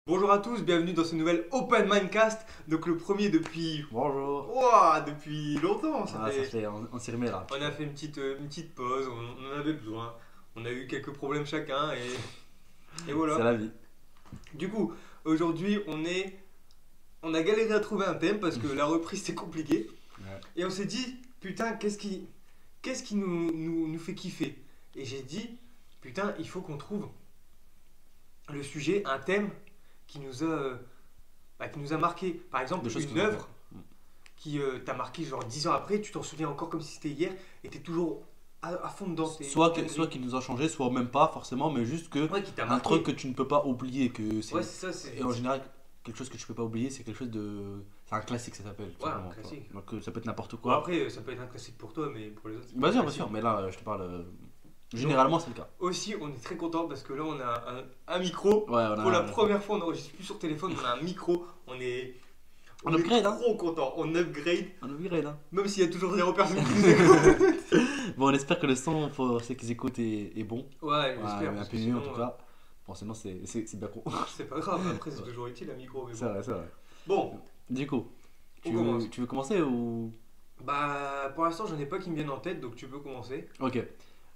Bonjour à tous, bienvenue dans ce nouvel Open Mindcast. Donc le premier depuis... Bonjour. Ouah, depuis longtemps. On s'y remet là. On a fait une petite pause, on en avait besoin. On a eu quelques problèmes chacun et C'est voilà. la vie. Du coup, aujourd'hui on a galéré à trouver un thème parce que la reprise c'est compliqué. Ouais. Et on s'est dit, putain, qu'est-ce qui nous fait kiffer? Et j'ai dit, putain, il faut qu'on trouve le sujet, un thème qui nous a marqué. Par exemple, Des choses une qui nous œuvre ont- qui t'a marqué genre 10 ans après, tu t'en souviens encore comme si c'était hier et t'es toujours à fond dedans. Soit qui nous a changé, soit même pas forcément, mais juste que Ouais, qui t'a un marqué. truc que tu ne peux pas oublier. Ouais, c'est ça, c'est. Et en général, quelque chose que tu peux pas oublier, c'est quelque chose de. C'est un classique, ça s'appelle. tout Ouais, un simplement, tu vois. classique. Donc ça peut être n'importe Bon, quoi. après, ça peut être un classique pour toi, mais pour les autres. c'est Bien pas sûr, un bien classique. sûr, mais là, je te parle. Généralement, c'est le cas. Aussi, on est très content parce que là, on a un micro. Ouais, on a. Pour la première fois, on n'enregistre plus sur téléphone, on a un micro. On est upgrade, hein. trop content. On upgrade, On upgrade, hein. même s'il y a toujours 0 personnes qui nous écoutent. Bon, on espère que le son, pour ceux qui écoutent, est bon. Ouais, Ouais, j'espère. un parce peu que mieux en sinon, tout cas. Bon, sinon, c'est bien con. c'est pas grave, après, c'est toujours utile un micro. Mais C'est bon. vrai, c'est vrai. Bon, Du coup, On commence. tu veux commencer ou. bah, pour l'instant, j'en ai pas qui me viennent en tête, donc tu peux commencer. Ok.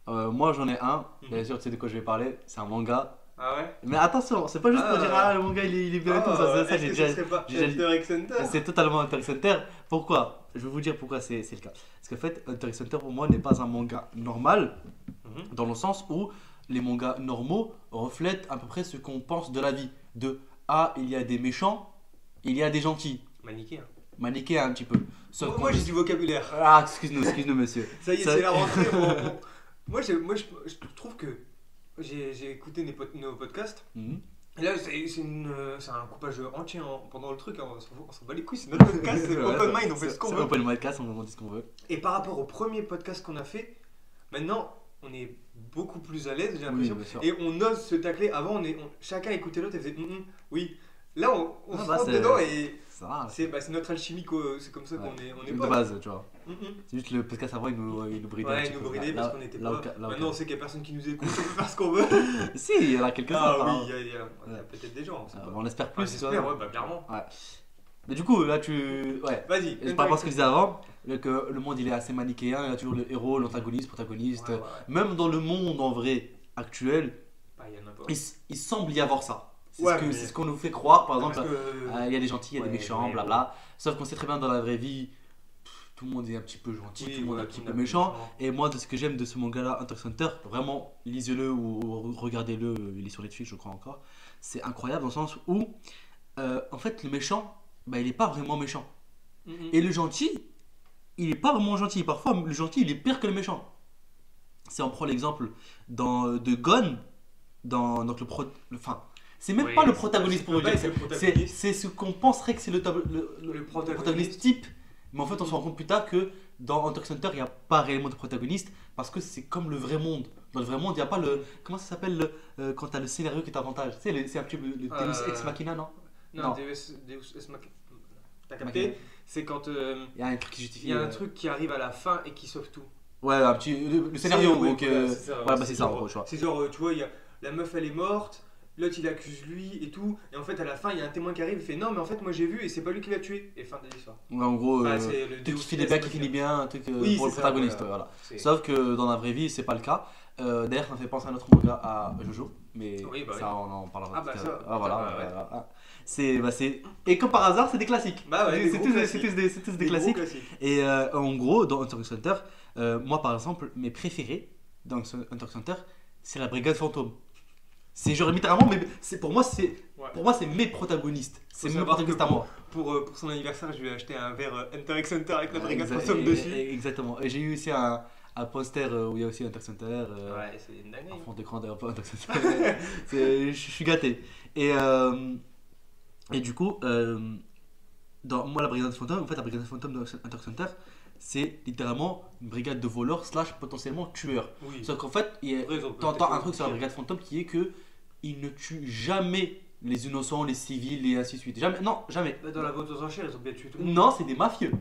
Moi j'en ai un, Mhm. bien sûr tu sais de quoi je vais parler, c'est un manga. Ah ouais? Mais attention, c'est pas juste pour Ah. dire ah le manga il est bien et tout, ça est-ce j'ai que déjà. ce serait pas j'ai déjà- Hunter x Hunter? C'est totalement Hunter x Hunter. Pourquoi? Je vais vous dire pourquoi c'est le cas. Parce qu'en fait, Hunter x Hunter pour moi n'est pas un manga normal, Mhm. dans le sens où les mangas normaux reflètent à peu près ce qu'on pense de la vie. De ah, il y a des méchants, il y a des gentils. Manichéen. Manichéen un petit peu. Sauf Moi, qu'on- j'ai du vocabulaire. Ah, excuse-nous, monsieur. Ça y est, Ça- c'est la rentrée. Moi, je trouve que j'ai écouté nos podcasts. Mhm. Et là, c'est un coupage entier pendant le truc. Hein, on s'en bat les couilles, c'est notre podcast, c'est Ouais, Open Mind, on fait ce qu'on c'est veut. Open Mindcast, on dit ce qu'on veut. Et par rapport au premier podcast qu'on a fait, maintenant, on est beaucoup plus à l'aise, j'ai Oui, l'impression. bien sûr. Et on ose se tacler. Avant, chacun écoutait l'autre et faisait oui. Là, on Ah se bah, rentre c'est- dedans et Ça va. c'est notre alchimie, c'est comme ça qu'on est De potes. base, tu vois. Mm, mm. C'est juste le podcast avant, il nous bridait. un Ouais, petit ils nous peu. bridaient Là- parce qu'on était là, pas. là, Maintenant, on sait qu'il n'y a personne qui nous écoute, on peut faire ce qu'on veut. Si, il y en a quelques-uns. Ah oui, apparemment. il y a peut-être des gens. On sait pas. On espère Ah, plus. tu j'espère, vois. ouais, bah clairement. Mais du coup, là, tu. Ouais. Vas-y. Et par rapport à ce que je disais avant, que le monde il est assez manichéen, il y a toujours le héros, l'antagoniste, protagoniste. Ouais, ouais. Même dans le monde en vrai actuel, Bah, il y en a pas. il semble y avoir ça. C'est Ouais, ce mais- c'est ce qu'on nous fait croire, par exemple. Parce que- Il y a des gentils, il y a des Ouais, méchants, ouais, blabla. Sauf qu'on sait très bien dans la vraie vie, tout le monde est un petit peu gentil, Oui, tout le monde est voilà, un petit tout peu le monde est méchant. méchant. Et moi, de ce que j'aime de ce manga-là, Hunter x Hunter, vraiment, lisez-le ou regardez-le, il est sur Netflix, je crois encore. C'est incroyable dans le sens où, en fait, le méchant, bah, il est pas vraiment méchant. Mm, mm. Et le gentil, il est pas vraiment gentil. Parfois, le gentil, il est pire que le méchant. Si on prend l'exemple de Gon, donc enfin, c'est même Oui, pas le c'est protagoniste pas- pour c'est vous pas dire. le C'est protagoniste. c'est ce qu'on penserait que c'est le protagoniste. protagoniste type. Mais en fait, on se rend compte plus tard que dans Hunter x Hunter, il n'y a pas réellement de protagoniste parce que c'est comme le vrai monde. Dans le vrai monde, il n'y a pas le. Comment ça s'appelle quand tu as le scénario qui t'avantage? Tu sais, c'est un petit peu le Deus Ex Machina, non? Non, Non. Deus Ex Machina. T'as capté? C'est quand Il y a un truc qui justifie. il y a un truc qui arrive à la fin et qui sauve tout. Ouais, un petit. Le scénario, Oui, donc. voilà, c'est ça, Ouais, bah c'est ça, en genre, gros, je vois. c'est genre, tu vois, la meuf elle est morte, l'autre il accuse lui et tout, et en fait à la fin il y a un témoin qui arrive, il fait non, mais en fait moi j'ai vu et c'est pas lui qui l'a tué, et fin de l'histoire. Ouais, en gros, Bah, c'est le truc Deus qui finit Ex bien, qui Machina. finit bien, un truc Oui, pour le c'est ça, protagoniste, voilà. voilà. C'est- Sauf que dans la vraie vie, c'est pas le cas. D'ailleurs, ça me fait penser à un autre manga, à Jojo, mais Oui, bah ça, on en parlera Ah, bah, tout à ça, l'heure. Ah, voilà. ça, ouais. voilà. Et comme par hasard, c'est des classiques. Bah ouais, des c'est gros tous, classiques. c'est tous des Des gros classiques. classiques. Et en gros, dans Hunter x Hunter, moi par exemple, mes préférés dans Hunter x Hunter, c'est la Brigade Fantôme. C'est genre littéralement, mais pour moi, c'est mes protagonistes. C'est mes savoir protagonistes que à moi. Pour son anniversaire, je lui ai acheté un verre Hunter x Hunter avec la Ouais, brigade exa- fantôme et- dessus. Exactement. Et j'ai eu aussi un poster où il y a aussi Hunter x Hunter. Ouais, c'est une dinguerie. En fond d'écran d'un peu Hunter x Hunter. Je suis gâté. Et du coup, dans moi, la brigade fantôme, en fait, la brigade fantôme de Hunter x Hunter, c'est littéralement une brigade de voleurs slash potentiellement tueurs. Oui. Sauf qu'en fait, Après, ils ont t'entends peut-être un truc sur la brigade fantôme qui est que ils ne tuent jamais les innocents, les civils et ainsi de suite. Jamais, non, jamais. Dans la vente aux enchères, ils ont bien tué tout le monde. Non, c'est des mafieux.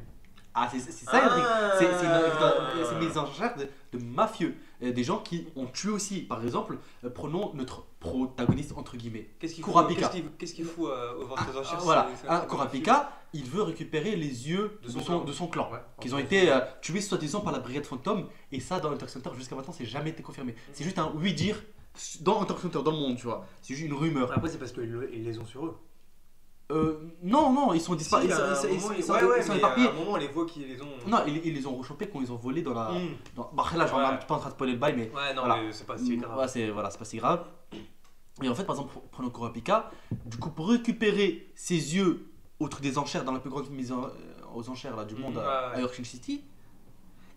Ah, c'est ça, Henrik. C'est une mise en charge de mafieux. Des gens qui ont tué aussi. Par exemple, prenons notre protagoniste, entre guillemets. Kurapika. Qu'est-ce qu'il fout aux ventes aux enchères? Voilà, Kurapika, il veut récupérer les yeux de son clan. Ouais, Qu'ils ont été tués soi-disant par la brigade fantôme. Et ça, dans Hunter x Hunter, jusqu'à maintenant, c'est jamais été confirmé. C'est juste un oui-dire dans Hunter x Hunter, dans le monde, tu vois. C'est juste une rumeur. Après, c'est parce qu'ils les ont sur eux. Non, ils sont disparus. Si, Ils sont mais éparpillés. à un moment, on les voit qu'ils les ont. Non, ils les ont rechopés quand ils ont volé dans la. Bah, là, je suis Ouais. un petit peu en train de spoiler le bail, mais. Ouais, non, Voilà. mais c'est pas si grave. Ouais, c'est pas si grave. Et en fait, par exemple, prenons Kurapika, du coup, pour récupérer ses yeux au truc des enchères, dans la plus grande mise aux enchères là, du monde à Yorkshire City,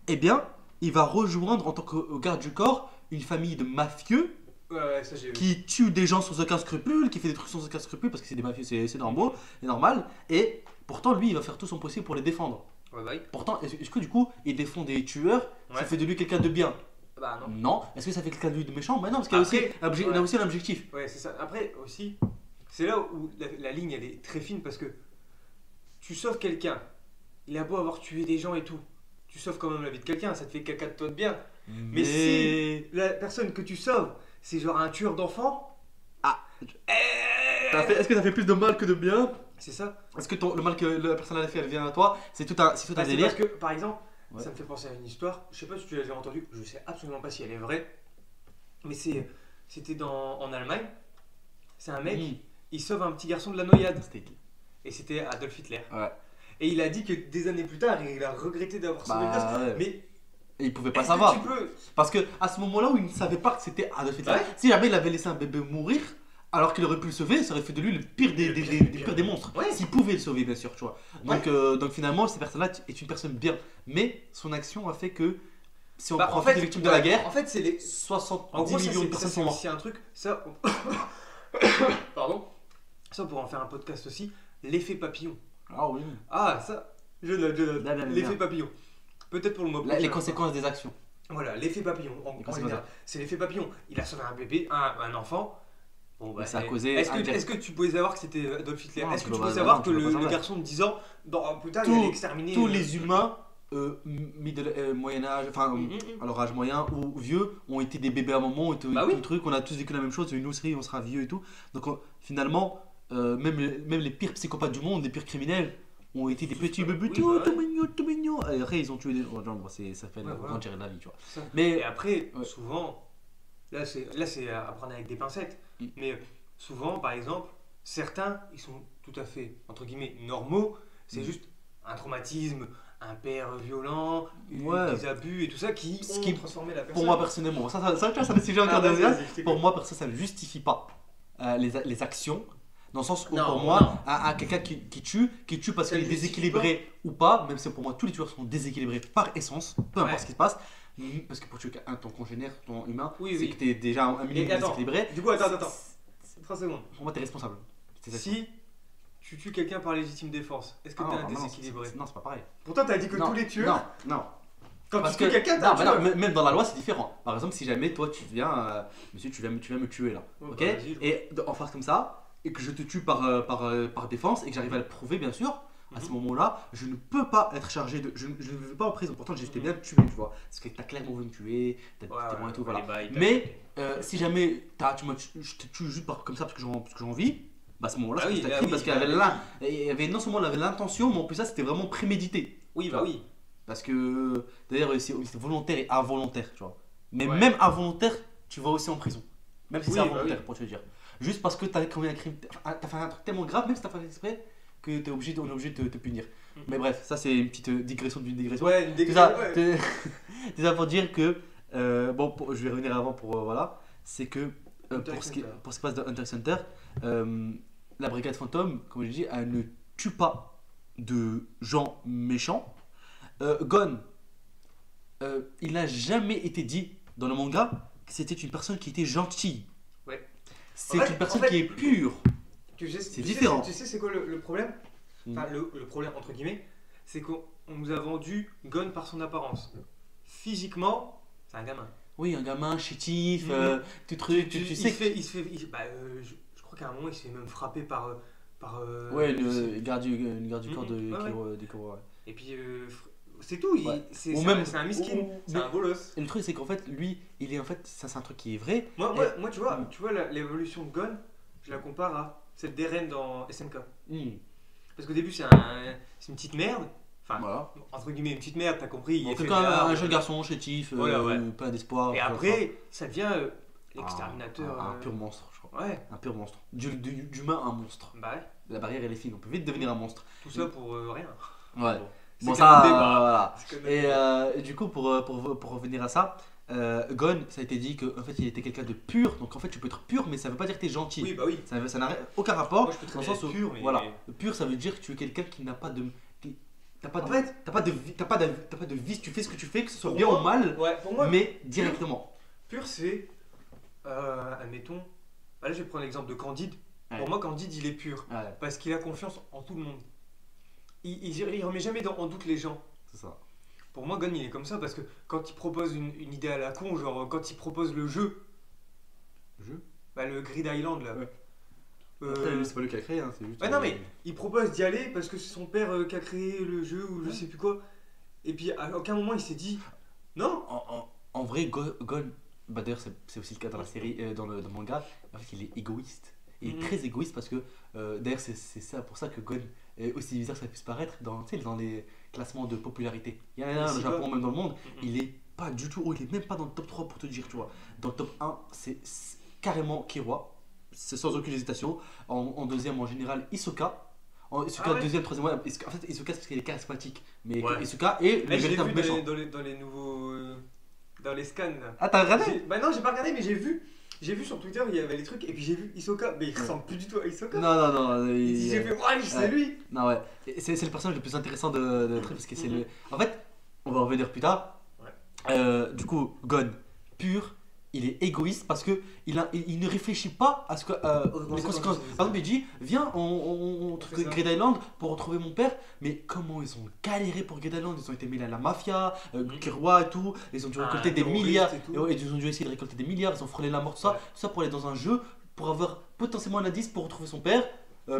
eh bien, il va rejoindre en tant que garde du corps une famille de mafieux Ouais, ça j'ai vu. qui tue des gens sans aucun scrupule, qui fait des trucs sans aucun scrupule parce que c'est des mafieux, c'est normal. Et pourtant, lui, il va faire tout son possible pour les défendre. Ouais, bye. Pourtant, est-ce que du coup, il défend des tueurs, ça Ouais. fait de lui quelqu'un de bien? Bah non. Non. Est-ce que ça fait quelqu'un de lui de méchant? Bah non, parce qu'il y a Après, il a aussi un objectif. Ouais, c'est ça. Après aussi, c'est là où la ligne elle est très fine parce que tu sauves quelqu'un. Il a beau avoir tué des gens et tout. Tu sauves quand même la vie de quelqu'un, ça te fait quelqu'un de toi de bien. Mais si la personne que tu sauves, c'est genre un tueur d'enfants. Est-ce que ça fait plus de mal que de bien? C'est ça. Est-ce que le mal que la personne a fait, elle vient à toi? C'est tout un Bah, c'est délire. parce que, par exemple, Ouais. ça me fait penser à une histoire. Je sais pas si tu l'as déjà entendue. Je sais absolument pas si elle est vraie. Mais c'était en Allemagne. C'est un mec, Mm. il sauve un petit garçon de la noyade. C'était- Et c'était Adolf Hitler. Ouais. Et il a dit que des années plus tard, il a regretté d'avoir sauvé le gosse. Bah, ouais. Mais Et il pouvait pas est-ce savoir. que tu peux. Parce que à ce moment-là où il ne savait pas que c'était Adolf Hitler, Ouais. si jamais il avait laissé un bébé mourir, alors qu'il aurait pu le sauver, ça aurait fait de lui le pire des pires des monstres. Ouais. S'il pouvait le sauver, bien sûr, tu vois. Donc finalement, cette personne-là est une personne bien. Mais son action a fait que, si on Bah, prend en toutes fait, les victimes de la guerre, En fait, c'est les. 70 En gros, ça, millions de c'est personnes ça, sont c'est mortes. aussi un truc. Ça. Pardon. Ça, on pourrait en faire un podcast aussi. L'effet papillon. Ah oui. Ah, ça. Je note. Bien, bien, L'effet bien. papillon. Peut-être pour le mot Les prochain. conséquences des actions. Voilà, l'effet papillon. En conséquences. général, c'est l'effet papillon. Il a sauvé un bébé, un enfant. Bon, Mais ça a eh, causé Est-ce un geste. que tu pouvais savoir que c'était Adolf Hitler? Non, Est-ce tu que tu peux pouvais pas- savoir non, que tu peux pas le savoir. garçon de 10 ans, plus tard, il Tous- allait exterminer. Tous les humains, Moyen-Âge, enfin, Mm, mm, mm. alors âge moyen ou vieux, ont été des bébés à un moment, ont été Bah tout oui. le truc, on a tous vécu la même chose, une aussi, on sera vieux et tout. Donc finalement, même les pires psychopathes du monde, les pires criminels, ont été des petits bébés Oui, tout, bah tout mignons, tout mignons. Et après, ils ont tué des gens. Bon, ça fait Ouais, le voilà. grand tirer de la vie, tu vois. Ça. Mais Et après, Ouais. souvent, là c'est à prendre avec des pincettes. Mm. Mais souvent, par exemple, certains, ils sont tout à fait, entre guillemets, normaux. C'est Mm. juste un traumatisme, un père violent, Ouais. des abus et tout ça qui Ce ont qui, transformé la personne. pour moi personnellement, ça me sujet Ah, encore vas-y, derrière. vas-y, je t'écoute. Pour moi, perso, ça ne justifie pas les actions. Dans le sens où, Non, pour non. moi, quelqu'un qui tue parce Ça qu'il est le justifie déséquilibré ou pas, même si pour moi, tous les tueurs sont déséquilibrés par essence, peu importe Ouais. ce qui se passe. Parce que pour tuer ton congénère, ton humain, Oui, c'est oui. que tu es déjà un minimum Et attends, déséquilibré. Du coup, attends. 3 secondes. Pour moi, tu es responsable. C'est ça. Si tu tues quelqu'un par légitime défense, est-ce que Ah t'es non, un non, déséquilibré? non, c'est pas pareil. Pourtant, t'as dit que Non, tous les tueurs, Non. quand Parce tu que tues quelqu'un, t'es un non, mais non, tueur. même dans la loi, c'est différent. Par exemple, si jamais toi tu viens, monsieur, tu viens me tuer là, Ouais, ok? bah, vas-y, Et en face comme ça, et que je te tue par défense et que j'arrive à le prouver, bien sûr. À ce moment-là, je ne peux pas être chargé de. Je ne vais pas en prison. Pourtant, j'étais bien tué, tu vois. Parce que t'as clairement voulu me tuer, t'as des témoins et tout, voilà. Mais si jamais je te tue juste comme ça parce que j'ai envie, bah à ce moment-là, Ah je oui, pense que là, t'as oui, parce qu'il là, avait oui. il y avait non seulement il avait l'intention, mais en plus ça c'était vraiment prémédité. Oui, bah oui. Parce que d'ailleurs c'est volontaire et involontaire, tu vois. Mais Ouais. même involontaire, tu vas aussi en prison. Même si Oui, c'est bah involontaire, oui. pour te dire. Juste parce que t'as commis un crime, t'as fait un truc tellement grave, même si t'as fait exprès, que on est obligé de te punir. Mhm. Mais bref, ça c'est une petite digression d'une digression. Ouais, une Tout dégradé. ça, Ouais. tout ça pour dire que, je vais revenir avant pour, voilà, c'est que Hunter pour x ce qui Hunter. se passe dans Hunter x Hunter, la brigade fantôme, comme je dis, elle ne tue pas de gens méchants. Gon, il n'a jamais été dit dans le manga que c'était une personne qui était gentille. Ouais. C'est En fait- une personne en fait- qui est pure. C'est différent. Tu sais c'est quoi le problème? Enfin, le problème, entre guillemets, c'est qu'on nous a vendu Gon par son apparence. Physiquement, c'est un gamin. Oui, un gamin chétif, Mhm. tout truc, tu sais. Je crois qu'à un moment, il se fait même frapper par. Ouais, je sais- une garde du corps Mhm. Ouais, de Kuro, ouais. Et puis, c'est tout. Ouais. C'est Ou c'est même- un, c'est un miskin. C'est mais- un bolos. Et le truc, c'est qu'en fait, lui, il est en fait, ça c'est un truc qui est vrai. Moi, tu vois l'évolution de Gon, je la compare à celle d'Eren dans SNK. Hmm. Parce qu'au début, c'est une petite merde. Enfin, Voilà. entre guillemets, une petite merde, t'as compris. Il En est tout cas, faiblard, un jeune garçon chétif, Voilà, ouais. plein d'espoir. Et après, ça devient l'exterminateur. Un pur monstre, je crois. Ouais, Un pur monstre. D'humain à un monstre. bah ouais. La barrière, elle est fine, on peut vite devenir un monstre. Tout ça pour rien. Ouais. Bon, Bon, c'est ça, comme le débat. voilà. C'est comme le débat. Et du coup, pour revenir à ça, Gon, ça a été dit qu'en fait, il était quelqu'un de pur. Donc en fait, tu peux être pur, mais ça veut pas dire que tu es gentil. Oui, bah oui. Ça n'a aucun rapport. Moi, je peux très bien être pur, mais. Voilà. Pur, ça veut dire que tu es quelqu'un qui n'a pas de. T'as pas de, En fait- t'as pas de, t'as pas de vice, tu fais ce que tu fais, que ce soit Pour bien moi- ou mal, Ouais, pour moi, mais directement. pur, c'est. Admettons. Bah là, je vais prendre l'exemple de Candide. Ouais. Pour moi, Candide, il est pur. Ouais, Parce qu'il a confiance en tout le monde. Il remet jamais en doute les gens. c'est ça. Pour moi, Gon, il est comme ça parce que quand il propose une idée à la con, genre quand il propose le jeu, Le jeu. bah, le Grid Island là. Ouais. euh, Après, lui, c'est pas lui qui a créé, hein, c'est juste. Ouais, non, mais il propose d'y aller parce que c'est son père qui a créé le jeu ou je sais plus quoi. Et puis à aucun moment il s'est dit non. En vrai, Gon, bah d'ailleurs, c'est aussi le cas dans la série, dans le manga, en fait, il est égoïste. Il est Mhm. très égoïste parce que, d'ailleurs, c'est ça pour ça que Gon est aussi bizarre que ça puisse paraître dans, tu sais, dans les classements de popularité. Il y en a un C'est au Japon, quoi même dans le monde, Mhm. il est pas du tout haut, il est même pas dans le top 3 pour te dire, tu vois. Dans le top 1, c'est carrément Killua, c'est sans aucune hésitation. En deuxième, en général, Hisoka. Hisoka, Ah ouais deuxième, troisième, ouais. En fait, Hisoka, c'est parce qu'il est charismatique. Mais Ouais. Hisoka est Là, le je l'ai véritable vu méchant. dans les nouveaux. Dans les scans là. Ah, t'as regardé? Bah non, j'ai pas regardé, mais j'ai vu. J'ai vu sur Twitter, il y avait les trucs, et puis j'ai vu Hisoka, mais il ressemble plus du tout à Hisoka. Non, Et si j'ai fait, ouais, c'est ouais. lui. Non, ouais. Et c'est le personnage le plus intéressant de truc parce que c'est Mhm. le. En fait, on va revenir plus tard. Ouais. Du coup, Gon, pur, il est égoïste parce que il ne réfléchit pas à ce que, les conséquences. Par exemple, il dit viens, on fait truc ça. Great Island pour retrouver mon père. Mais comment ils ont galéré pour Great Island? Ils ont été mêlés à la mafia, Killua et tout. Ils ont dû Ah, récolter des terroriste milliards. et tout. Ouais, ils ont dû essayer de récolter des milliards. Ils ont frôlé la mort, tout ça. Ouais. Tout ça pour aller dans un jeu pour avoir potentiellement un indice pour retrouver son père.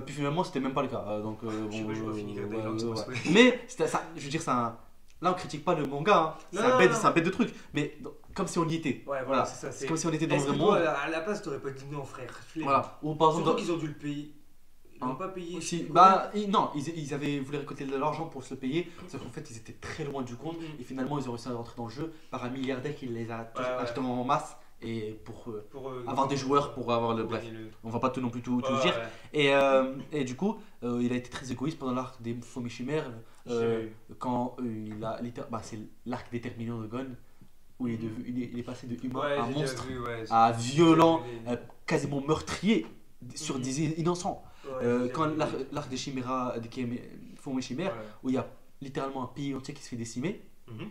Puis finalement, c'était même pas le cas. Donc, Je sais pas, j'ai pas fini Great Island, c'est pas spoilé. Mais ça, je veux dire, c'est un. Là, on critique pas le manga, hein. Non, non. C'est un bête de truc. Mais comme si on y était. Ouais, voilà, c'est ça. C'est comme si on était dans Est-ce le que vrai toi, monde. à la place, t'aurais pas dit non, frère, flemme. Voilà. Ou par exemple. Surtout qu'ils ont dû le payer. Ils l'ont Hein. pas payé. Aussi, bah, non, ils avaient voulu récolter de l'argent pour se le payer, sauf qu'en fait ils étaient très loin du compte Mhm. et finalement ils ont réussi à rentrer dans le jeu par un milliardaire qui les a tous Ouais, ouais. achetés en masse et pour Pour avoir des joueurs pour avoir le. Bref, gagner le- on va pas tout non plus tout Ouais, dire. ouais. Et du coup, il a été très égoïste pendant l'arc des Fourmis Chimères. Quand c'est l'arc déterminant de Gon où il est passé de humain Ouais, à j'ai déjà monstre vu, ouais, à violent, j'ai déjà vu. quasiment meurtrier sur Mhm. des innocents. Ouais, j'ai déjà Quand vu. l'arc des Chiméras, des Fourmis Chimères, Ouais. où il y a littéralement un pays entier qui se fait décimer, Mhm.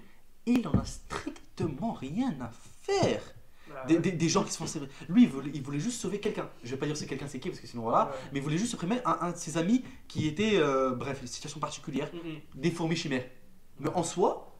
il en a strictement rien à faire. Bah, Des gens qui se font sauver. Lui, il voulait juste sauver quelqu'un. Je vais pas dire c'est quelqu'un c'est qui parce que sinon voilà. Ouais. Mais il voulait juste supprimer un de ses amis qui était, bref, une situation particulière, Mhm. des fourmis chimères. Mais en soi,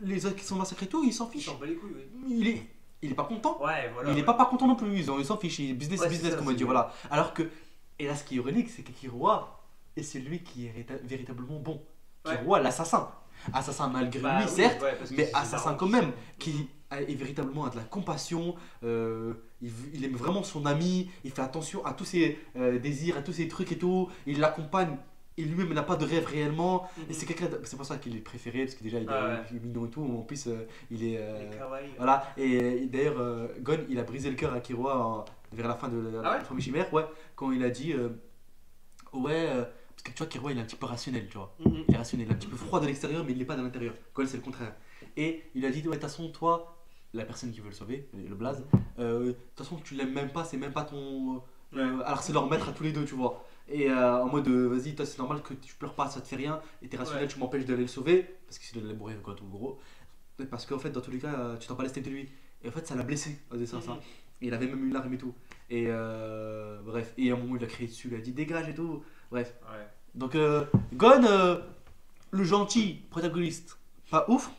les autres qui sont massacrés et tout, ils s'en Il fichent. s'en bat les couilles, oui. Il est pas content. Ouais, voilà. Il est ouais. pas content non plus. Ils s'en fichent. Business, Ouais, c'est business, ça, comme on c'est dit. vrai. Voilà. Alors que, et là, ce qui est ironique, c'est que Killua est celui qui est véritablement bon. Ouais. Killua, l'assassin. Assassin malgré Bah lui, oui, certes, ouais, parce que mais c'est assassin marrant. quand même, qui est véritablement a de la compassion, il aime vraiment son ami, il fait attention à tous ses désirs, à tous ses trucs et tout, il l'accompagne, il lui-même n'a pas de rêve réellement, et c'est c'est pour ça qu'il est préféré, parce que déjà il est mignon et tout, en plus il est... Les kawaii. voilà, et d'ailleurs Gon il a brisé le cœur à Killua vers la fin de la Ah ouais Fourmi Chimère, ouais, quand il a dit parce que tu vois Killua il est un petit peu rationnel, tu vois. Mhm. Il est rationnel, il est un petit peu froid de l'extérieur, mais il n'est pas de l'intérieur. Gon, c'est le contraire. Et il a dit, ouais, de toute façon, toi, la personne qui veut le sauver, le blaze, de toute façon, tu l'aimes même pas, c'est même pas ton. Alors, c'est leur maître à tous les deux, tu vois. Et en mode, vas-y, toi, c'est normal que tu pleures pas, ça te fait rien, et t'es rationnel, Ouais. tu m'empêches d'aller le sauver, parce que s'il allait mourir, quoi, tout gros. Parce qu'en fait, dans tous les cas, tu t'en pas laissé de lui. Et en fait, ça l'a blessé, ça. Mhm. Et il avait même une larme et tout. Et bref, et à un moment, il a crié dessus, il a dit, dégage et tout. Bref. Ouais. Donc, Gon, le gentil protagoniste, pas ouf.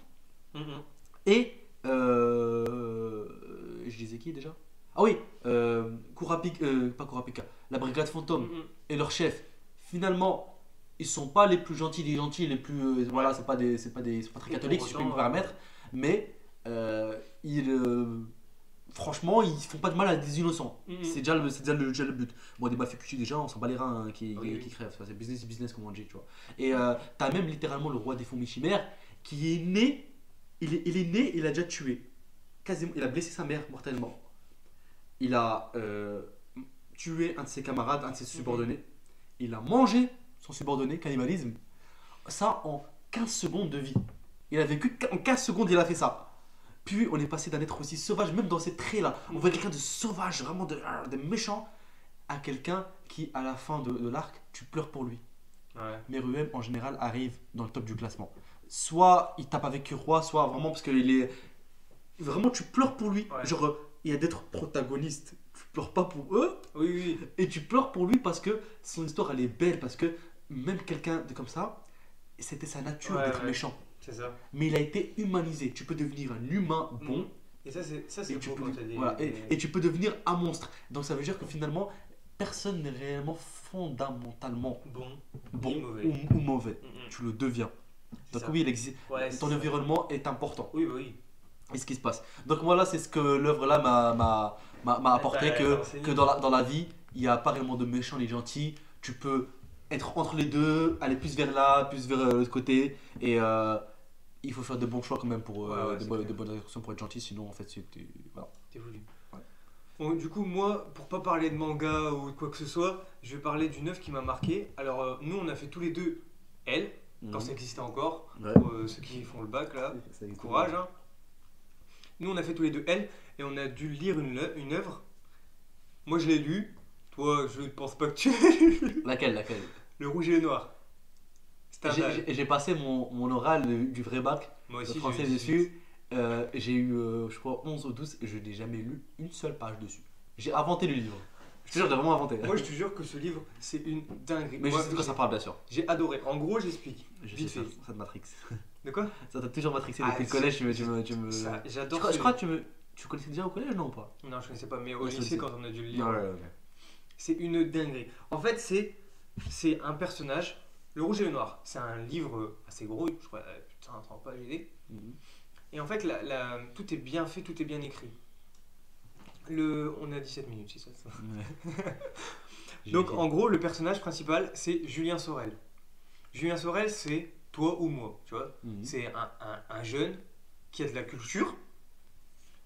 Mhm. Et je disais qui déjà? Ah oui, pas Kurapika, la brigade fantôme Mhm. et leur chef. Finalement, ils sont pas les plus gentils des gentils, les plus. Voilà, c'est pas très Et catholique pour si je peux me autant, permettre. Mais ils. Franchement, ils font pas de mal à des innocents. Mhm. Déjà le but. Bon, des Bafukuchi, déjà, on s'en bat les reins hein, Oui. qui crèvent. Ça, c'est business, comme on dit, tu vois. Et t'as même littéralement le roi des fourmis chimères qui est né. Il est né, il a déjà tué. Quasiment, il a blessé sa mère mortellement. Il a tué un de ses camarades, un de ses subordonnés. Il a mangé son subordonné, cannibalisme. Ça en 15 secondes de vie. Il a vécu en 15 secondes, il a fait ça. Puis on est passé d'un être aussi sauvage, même dans ses traits-là. On voit quelqu'un de sauvage, vraiment de méchant, à quelqu'un qui, à la fin de l'arc, tu pleures pour lui. Ouais. Meruem, en général, arrive dans le top du classement. Soit il tape avec Roi, soit vraiment parce qu'il est. Vraiment, tu pleures pour lui. Ouais. Genre, il y a d'être protagoniste. Tu pleures pas pour eux, Oui, oui. et tu pleures pour lui parce que son histoire, elle est belle. Parce que même quelqu'un de comme ça, c'était sa nature Ouais, d'être ouais. méchant. C'est ça. Mais il a été humanisé. Tu peux devenir un humain bon. Et ça, c'est Et tu, beau peux, quand t'as des. voilà, et tu peux devenir un monstre. Donc ça veut dire que finalement, personne n'est réellement fondamentalement Bon. bon Ni mauvais. ou mauvais. Mhm. Tu le deviens. C'est Donc ça. oui, il existe. Ouais, c'est Ton ça. environnement est important. Oui, bah oui. Et ce qui se passe. Donc voilà, c'est ce que l'œuvre là m'a apporté. T'as Que, enseigné. que dans la vie, il n'y a pas réellement de méchants ni de gentils. Tu peux être entre les deux, aller plus vers là, plus vers l'autre côté. Et il faut faire de bons choix quand même pour Ouais, c'est clair. de bonnes actions pour être gentil. Sinon, en fait, voilà. T'es voulu. Ouais. Bon, du coup, moi, pour pas parler de manga ou de quoi que ce soit, je vais parler d'une œuvre qui m'a marqué. Alors, nous, on a fait tous les deux Elle, quand ça existait encore. Ouais. Pour ceux qui font le bac là, Ça existe. courage. Hein. Nous, on a fait tous les deux Elle et on a dû lire une œuvre. Moi, je l'ai lu. Toi, je pense pas que tu l'aies lu. Laquelle Le Rouge et le Noir. C'est un âge. J'ai passé mon oral du vrai bac Moi de aussi, français j'ai eu dessus. J'ai eu, je crois, 11 ou 12 et je n'ai jamais lu une seule page dessus. J'ai inventé le livre. Je te jure, j'ai vraiment inventé. Moi, je te jure que ce livre, c'est une dinguerie. Mais Moi, je sais de quoi ça parle, bien sûr. j'ai adoré. En gros, j'explique. Je Vite sais, fait. ça te matrix. De quoi Ça t'a toujours matrixé Ah, depuis le c'est- collège. Tu me... Ça, j'adore Je ce crois que tu connaissais déjà au collège, non ou pas? Non, je connaissais pas, mais au Ouais, je lycée, sais. quand on a dû le lire, Ouais. c'est une dinguerie. En fait, c'est un personnage. Le Rouge et le Noir, c'est un livre assez gros, je crois, putain, 30 pages aidé. Mhm. Et en fait, tout est bien fait, tout est bien écrit. On a 17 minutes, c'est ça. Donc, en gros, le personnage principal, c'est Julien Sorel. Julien Sorel, c'est toi ou moi, tu vois. Mhm. C'est un jeune qui a de la culture,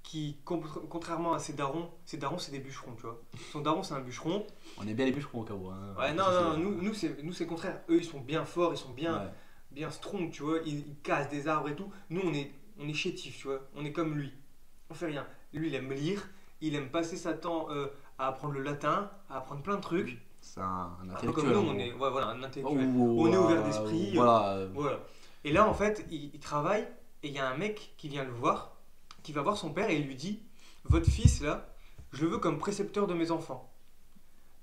qui, contrairement à ses darons, c'est des bûcherons, tu vois. Son daron, c'est un bûcheron. On est bien les bûcherons au cas où. Hein. Ouais, non, nous c'est le contraire. Eux, ils sont bien forts, ils sont Ouais. bien strong, tu vois. Ils cassent des arbres et tout. Nous, on est chétifs, tu vois. On est comme lui. On fait rien. Lui, il aime lire, il aime passer sa temps à apprendre le latin, à apprendre plein de trucs. C'est un Un peu intellectuel. comme nous, en on gros. est voilà, un intellectuel. Oh, On est ouvert d'esprit. Voilà. Voilà. Et là, en fait, il travaille et il y a un mec qui vient le voir, qui va voir son père et il lui dit: votre fils, là, je le veux comme précepteur de mes enfants.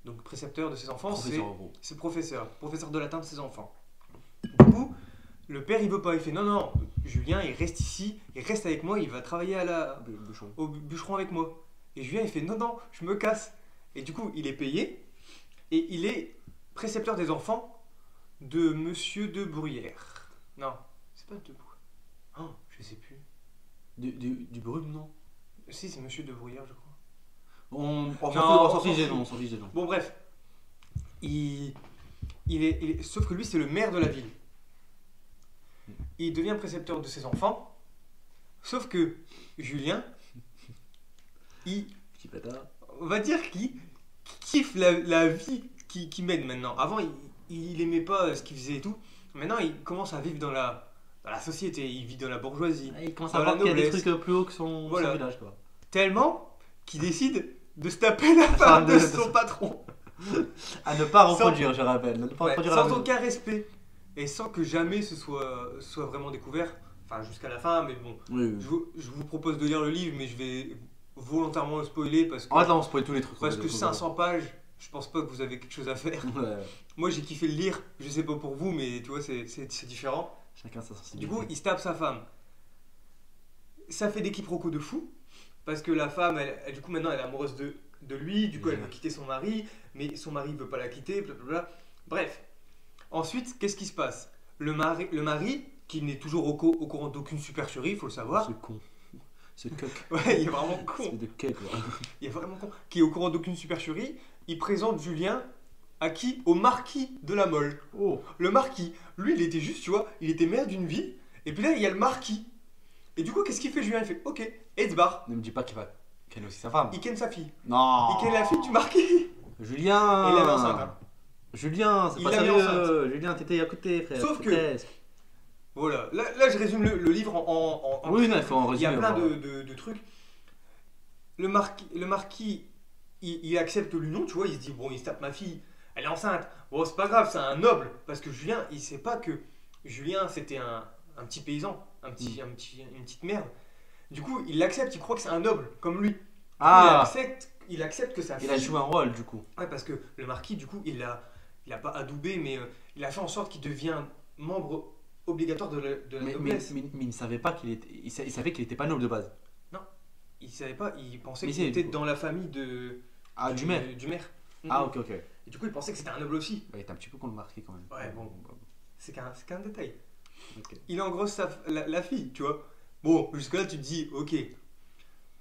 Donc, précepteur de ses enfants, Professeur, en gros. c'est professeur de latin de ses enfants. Du coup, le père, il veut pas. Il fait: non, non, Julien, il reste ici, il reste avec moi, il va travailler Bûcheron. au bûcheron avec moi. Et Julien, il fait: non, non, je me casse. Et du coup, il est payé et il est précepteur des enfants de Monsieur de Bruyère. Non, c'est pas de Bruyère. Oh, je sais plus. Du brume, non? Si, c'est Monsieur de Bruyère, je crois. On Non, s'en fiche des noms, on s'en fiche des noms. Bon, bref. Sauf que lui, c'est le maire de la ville. Il devient précepteur de ses enfants. Sauf que Julien, Petit pétard. on va dire qu'il kiffe la vie qu'il mène maintenant. Avant, il aimait pas ce qu'il faisait et tout. Maintenant, il commence à vivre dans la société. Il vit dans la bourgeoisie. Il commence Dans à voir la qu'il y a des noblesse. trucs plus hauts que son Voilà. village, quoi. Tellement qu'il décide de se taper la femme de son patron. À ne pas reproduire, je rappelle. Ne pas Ouais, reproduire la sans même- aucun respect. Et sans que jamais ce soit vraiment découvert. Enfin, jusqu'à la fin, mais bon. Oui, Je vous propose de lire le livre, mais je vais volontairement le spoiler parce que, En fait, là, on spoil tous les trucs. parce que 500 pages, je pense pas que vous avez quelque chose à faire. Ouais. Moi, j'ai kiffé le lire, je sais pas pour vous, mais tu vois, c'est différent. Chacun sa sensibilité. Du coup, il se tape sa femme. Ça fait des quiproquos de fou, parce que la femme, du coup, maintenant, elle est amoureuse de lui, du coup, elle veut quitter son mari, mais son mari veut pas la quitter, blablabla. Bref, Ensuite, qu'est-ce qui se passe? Le mari, qui n'est toujours au courant d'aucune supercherie, il faut le savoir. Ce con. Ce cuck. Ouais, il est vraiment con. C'est de cuck, là. Il est vraiment con. Qui est au courant d'aucune supercherie. Il présente Julien à qui? Au marquis de la Mole. Oh. Le marquis, lui, il était juste, tu vois, il était maire d'une ville. Et puis là, il y a le marquis. Et du coup, qu'est-ce qu'il fait, Julien? Il fait OK, et il se barre. Ne me dis pas qu'il va ken aussi sa femme. Il ken sa fille. Non. Il ken la fille du marquis. Julien. Et il l'avait enceinte, hein. Julien, c'est Il pas l'avait sérieux. Julien, t'étais à côté, frère. Sauf que- Presque. Voilà, là, je résume le livre en Oui, non, il faut en il y a résumer. plein voilà. de trucs. Le marquis il accepte l'union, tu vois, il se dit, bon, il se tape ma fille, elle est enceinte. Bon, c'est pas grave, c'est un noble. Parce que Julien, il sait pas que Julien, c'était un petit paysan, une petite merde. Du coup, il l'accepte, il croit que c'est un noble, comme lui. Ah, Il accepte que sa fille... il a joué un rôle du coup. Ouais, parce que le marquis, du coup, il a pas adoubé, mais il a fait en sorte qu'il devienne membre obligatoire de la Mais noblesse. il ne savait pas qu'il était. Il savait qu'il était pas noble de base. Il savait pas, il pensait Mais qu'il c'est- était dans la famille Ah, du maire. Du maire. Ah, ok, ok. Et du coup, il pensait que c'était un noble aussi. Ouais, t'es un petit peu con le marqué quand même. Ouais, bon. C'est qu'un détail. Ok. Il engrosse la fille, tu vois. Bon, jusque-là, tu te dis, ok.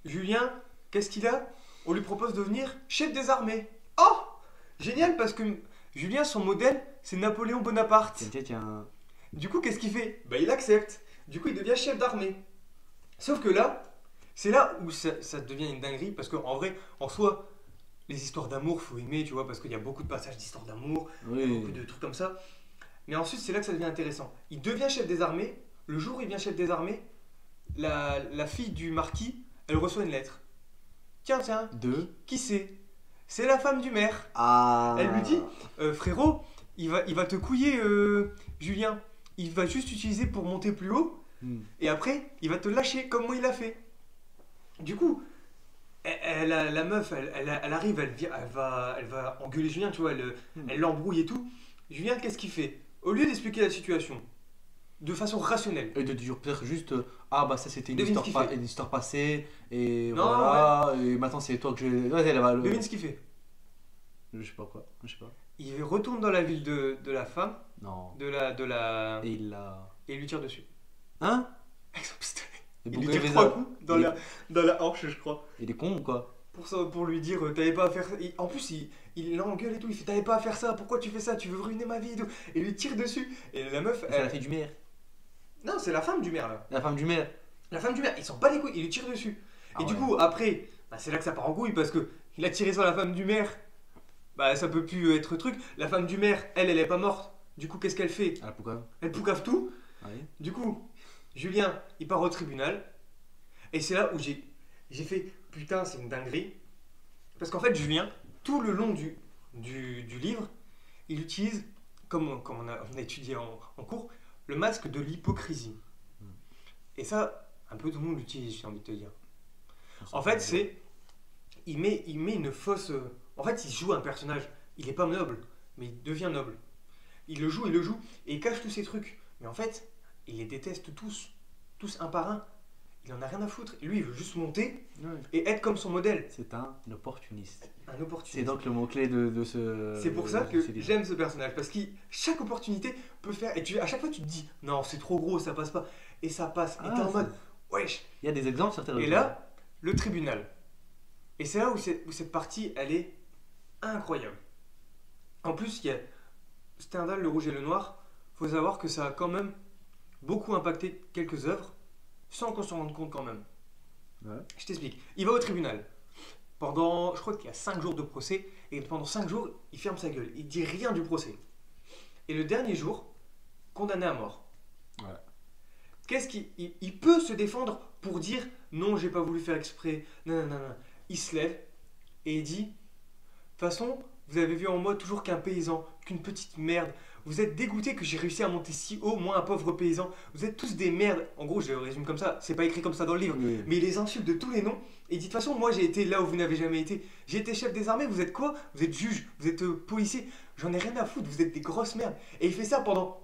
Julien, qu'est-ce qu'il a? On lui propose de devenir chef des armées. Oh! Génial, parce que Julien, son modèle, c'est Napoléon Bonaparte. Tiens, tiens. Du coup, qu'est-ce qu'il fait? Bah, il accepte. Du coup, il devient chef d'armée. Sauf que là, c'est là où ça devient une dinguerie, parce qu'en vrai, en soi, les histoires d'amour, faut aimer, tu vois, parce qu'il y a beaucoup de passages d'histoires d'amour, Oui. beaucoup de trucs comme ça. Mais ensuite, c'est là que ça devient intéressant. Il devient chef des armées. Le jour où il devient chef des armées, la fille du marquis, elle reçoit une lettre. Tiens, Deux. qui c'est? C'est la femme du maire. Ah. Elle lui dit, frérot, il va te couiller, Julien. Il va juste t'utiliser pour monter plus haut. Hmm. Et après, il va te lâcher comme moi il l'a fait. Du coup, la meuf, elle arrive, elle va engueuler Julien, tu vois, elle l'embrouille et tout. Julien, qu'est-ce qu'il fait? Au lieu d'expliquer la situation de façon rationnelle, Et de dire peut-être juste ah bah ça c'était une, Devine ce qu'il fait. une histoire passée et Non, voilà et maintenant c'est toi que je vais. Ouais, elle va le- devine ce qu'il fait. Je sais pas quoi. Je sais pas. Il retourne dans la ville de la femme, Non. de la... Et il l'a. et il lui tire dessus. Hein? Avec son pistolet. Et Il bon, lui il tire fait 3 ça. coups Il- dans la hanche, je crois. Il est con ou quoi? Pour lui dire, t'avais pas à faire ça. En plus, il l'engueule et tout. Il fait, t'avais pas à faire ça. Pourquoi tu fais ça? Tu veux ruiner ma vie et tout. Et il lui tire dessus. Et la meuf, C'est la fille du maire. non, c'est la femme du maire là. La femme du maire. La femme du maire, il s'en bat les couilles. Il lui tire dessus. Ah Et du ouais. coup, après, bah, c'est là que ça part en couille parce que il a tiré sur la femme du maire. Bah, ça peut plus être truc. La femme du maire, elle est pas morte. Du coup, qu'est-ce qu'elle fait? Ah pourquoi? Elle poucave tout. Ouais. Du coup, Julien, il part au tribunal. Et c'est là où j'ai fait putain, c'est une dinguerie. Parce qu'en fait, Julien, tout le long du livre, il utilise, comme on a étudié en cours, le masque de l'hypocrisie. Et ça, un peu tout le monde l'utilise, j'ai envie de te dire. En fait, c'est. Il met une fausse. En fait, il joue un personnage. Il n'est pas noble, mais il devient noble. Il le joue, et il cache tous ses trucs. Mais en fait, il les déteste tous un par un. Il en a rien à foutre. Lui, il veut juste monter Ouais. et être comme son modèle. C'est un opportuniste. Un C'est opportuniste. donc le mot-clé de ce. C'est pour ça de que ce livre. j'aime ce personnage. Parce que chaque opportunité peut faire. Et à chaque fois, tu te dis, non, c'est trop gros, ça passe pas. Et ça passe. Et Ah, t'es en c'est- mode, wesh. Il y a des exemples sur Et là, le tribunal. Et c'est là où cette partie, elle est incroyable. En plus, il y a Stendhal, Le Rouge et le Noir. Faut savoir que ça a quand même beaucoup impacté quelques œuvres, sans qu'on s'en rende compte quand même. Ouais. Je t'explique. Il va au tribunal. Pendant, je crois qu'il y a 5 jours de procès, et pendant 5 jours, il ferme sa gueule. Il dit rien du procès. Et le dernier jour, condamné à mort. Ouais. Qu'est-ce il peut se défendre pour dire non, j'ai pas voulu faire exprès. Non. Il se lève et il dit de toute façon, vous avez vu en moi toujours qu'un paysan, qu'une petite merde. Vous êtes dégoûté que j'ai réussi à monter si haut, moi un pauvre paysan. Vous êtes tous des merdes. En gros, je résume comme ça. C'est pas écrit comme ça dans le livre. Oui. Mais il les insulte de tous les noms. Et il dit de toute façon, moi j'ai été là où vous n'avez jamais été. J'ai été chef des armées. Vous êtes quoi? Vous êtes juge. Vous êtes policier. J'en ai rien à foutre. Vous êtes des grosses merdes. Et il fait ça pendant,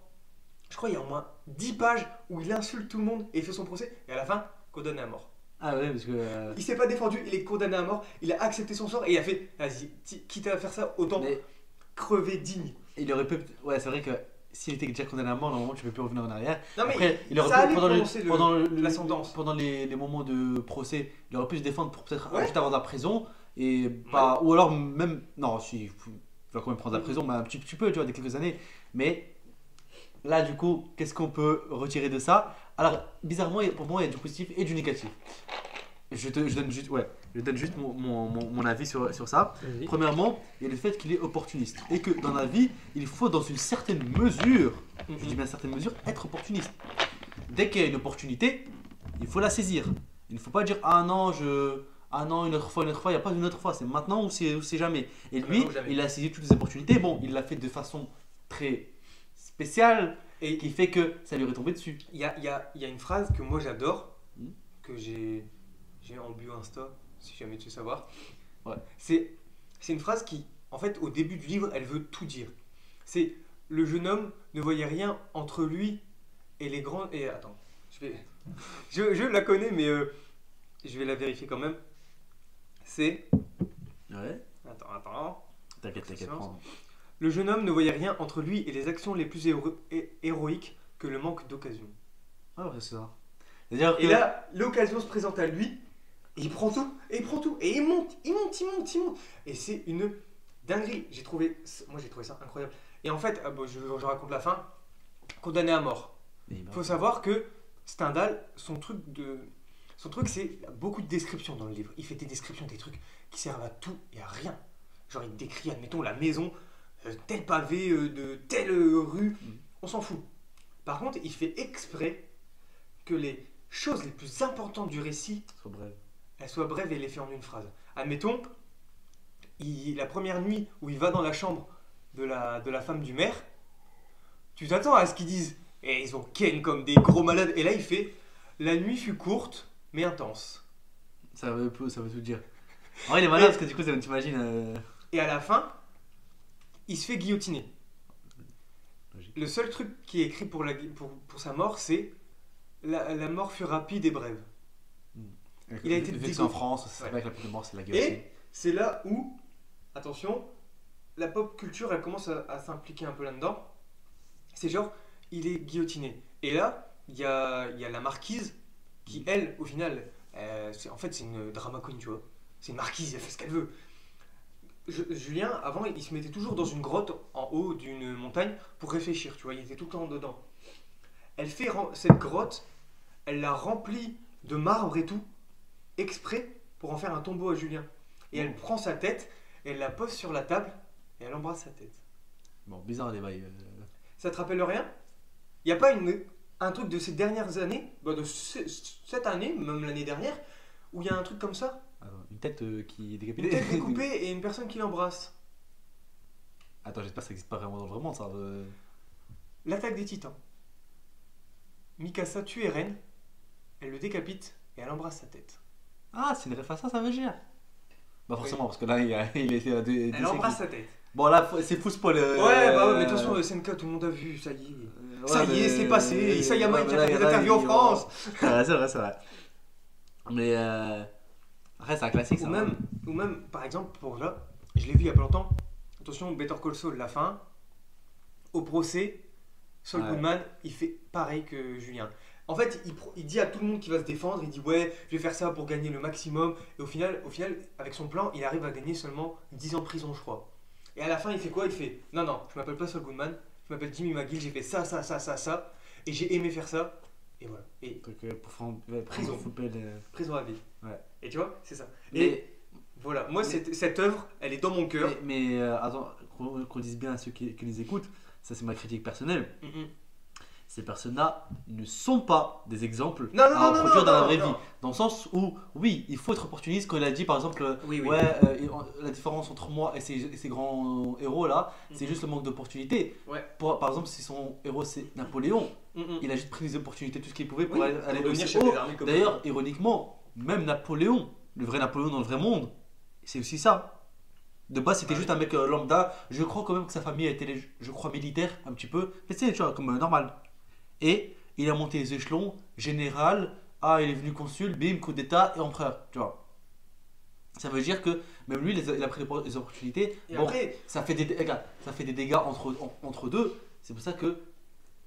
je crois, il y a au moins 10 pages où il insulte tout le monde et il fait son procès. Et à la fin, condamné à mort. Ah ouais, parce que. Il s'est pas défendu. Il est condamné à mort. Il a accepté son sort et il a fait, vas-y, quitte à faire ça, autant Mais crever digne. il aurait pu. Ouais, c'est vrai que s'il était déjà condamné à mort, normalement tu peux plus revenir en arrière. Non, mais Après, il aurait ça pu, allait pendant, prononcer la sentence. pendant les moments de procès, il aurait pu se défendre pour peut-être Ouais. juste avoir de la prison. Et pas, ou alors même. Non, si, il va quand même prendre la prison, mais un petit peu, tu vois, des quelques années. Mais là, du coup, qu'est-ce qu'on peut retirer de ça? Alors, bizarrement, pour moi, il y a du positif et du négatif. Je donne juste mon avis sur ça. Vas-y. Premièrement, il y a le fait qu'il est opportuniste. Et que dans la vie, il faut dans une certaine mesure, je dis bien certaine mesure, être opportuniste. Dès qu'il y a une opportunité, il faut la saisir. Il ne faut pas dire ah non, une autre fois, il n'y a pas une autre fois, c'est maintenant ou c'est jamais. Et lui, Maintenant ou jamais. il a saisi toutes les opportunités. Bon, il l'a fait de façon très spéciale et qui fait que ça lui est retombé dessus. Il y a une phrase que moi j'adore, Mhm. que j'ai en bio Insta, si jamais tu veux savoir. Ouais. C'est une phrase qui, en fait, au début du livre, elle veut tout dire. C'est le jeune homme ne voyait rien entre lui et les grands. Et attends, je la connais, mais je vais la vérifier quand même. C'est. Ouais. Attends. T'inquiète, Silence. prends. Le jeune homme ne voyait rien entre lui et les actions les plus héroïques que le manque d'occasion. Ah ouais, c'est ça. C'est-à-dire Et que là, l'occasion se présente à lui, et il prend tout, et il monte. Et c'est une dinguerie. Moi j'ai trouvé ça incroyable. Et en fait, je raconte la fin, condamné à mort. Il faut savoir que Stendhal, son truc c'est il y a beaucoup de descriptions dans le livre. Il fait des descriptions des trucs qui servent à tout et à rien. Genre il décrit, admettons, la maison, tel pavé de telle rue, on s'en fout. Par contre, il fait exprès que les choses les plus importantes du récit, Sois bref. elles soient brèves et les fait en une phrase. Admettons, la première nuit où il va dans la chambre de la femme du maire, tu t'attends à ce qu'ils disent « Et ils ont ken comme des gros malades ». Et là, il fait « La nuit fut courte, mais intense Ça veut tout dire. En vrai, il est malin parce que du coup, tu imagines. ». Et à la fin, il se fait guillotiner. Logique. Le seul truc qui est écrit pour sa mort, c'est la mort fut rapide et brève. Il a été Vu que c'est dégoûté. en France, c'est Ouais. vrai que la plus de mort, c'est la guillotine. Et c'est là où, attention, la pop culture, elle commence à s'impliquer un peu là-dedans. C'est genre, il est guillotiné. Et là, il y a la marquise qui, elle, au final, c'est une drama queen, tu vois. C'est une marquise, elle fait ce qu'elle veut. Julien, avant, il se mettait toujours dans une grotte en haut d'une montagne pour réfléchir, tu vois. Il était tout le temps dedans. Elle fait cette grotte, elle la remplit de marbre et tout, exprès pour en faire un tombeau à Julien. Et elle prend sa tête, et elle la pose sur la table, et elle embrasse sa tête. Bon, bizarre les bails. Ça te rappelle rien? Il n'y a pas un truc de ces dernières années, de cette année, même l'année dernière, où il y a un truc comme ça? Attends, une tête qui est Une décapitée. tête découpée et une personne qui l'embrasse. Attends, j'espère que ça existe pas vraiment dans le vrai monde, ça. L'attaque des titans. Mikasa tue Eren, elle le décapite, et elle embrasse sa tête. Ah, c'est une ref à ça, ça veut dire. Bah, forcément, parce que là, il était à deux. Elle embrasse sa tête. Bon, là, c'est fou spoil. Ouais, bah ouais, mais de toute façon, SNK, tout le monde a vu, ça y est. Ça y est, c'est passé. Isayama, il vient faire des interviews en France. C'est vrai, c'est vrai. Mais après, c'est un classique, ça. Ou même, par exemple, pour là, je l'ai vu il y a pas longtemps. Attention, Better Call Saul, la fin. Au procès, Saul Ouais. Goodman, il fait pareil que Julien. En fait, il dit à tout le monde qu'il va se défendre, il dit ouais, je vais faire ça pour gagner le maximum. Et au final, avec son plan, il arrive à gagner seulement 10 ans de prison, je crois. Et à la fin, il fait quoi? Il fait non, je m'appelle pas Saul Goodman, je m'appelle Jimmy McGill, j'ai fait ça, et j'ai aimé faire ça. Et voilà. Et Donc, pour Prison. prison à vie. Ouais. Et tu vois, c'est ça. Mais- Et voilà, moi, cette œuvre, elle est dans mon cœur. Mais attends, qu'on dise bien à ceux qui nous écoutent, ça c'est ma critique personnelle. Mhm. Ces personnes-là ne sont pas des exemples Non, non, à non, reproduire non, dans la non, vraie non. vie. Dans le sens où, oui, il faut être opportuniste. Quand il a dit, par exemple, Oui, oui. ouais, la différence entre moi et ces grands héros là, c'est Mhm. juste le manque d'opportunités. Ouais. Par exemple, si son héros c'est Napoléon, Mhm. il a juste pris des opportunités, tout ce qu'il pouvait pour Oui, aller pour devenir aussi chef haut. des armées comme D'ailleurs, ironiquement, même Napoléon, le vrai Napoléon dans le vrai monde, c'est aussi ça. De base, c'était Ouais. juste un mec lambda. Je crois quand même que sa famille a été, je crois, militaire un petit peu. Mais tu vois, comme normal. Et il a monté les échelons, général, il est venu consul, bim, coup d'état et empereur, tu vois. Ça veut dire que même lui, il a pris les opportunités. Et Bon, après, ça fait des dégâts entre deux. C'est pour ça que,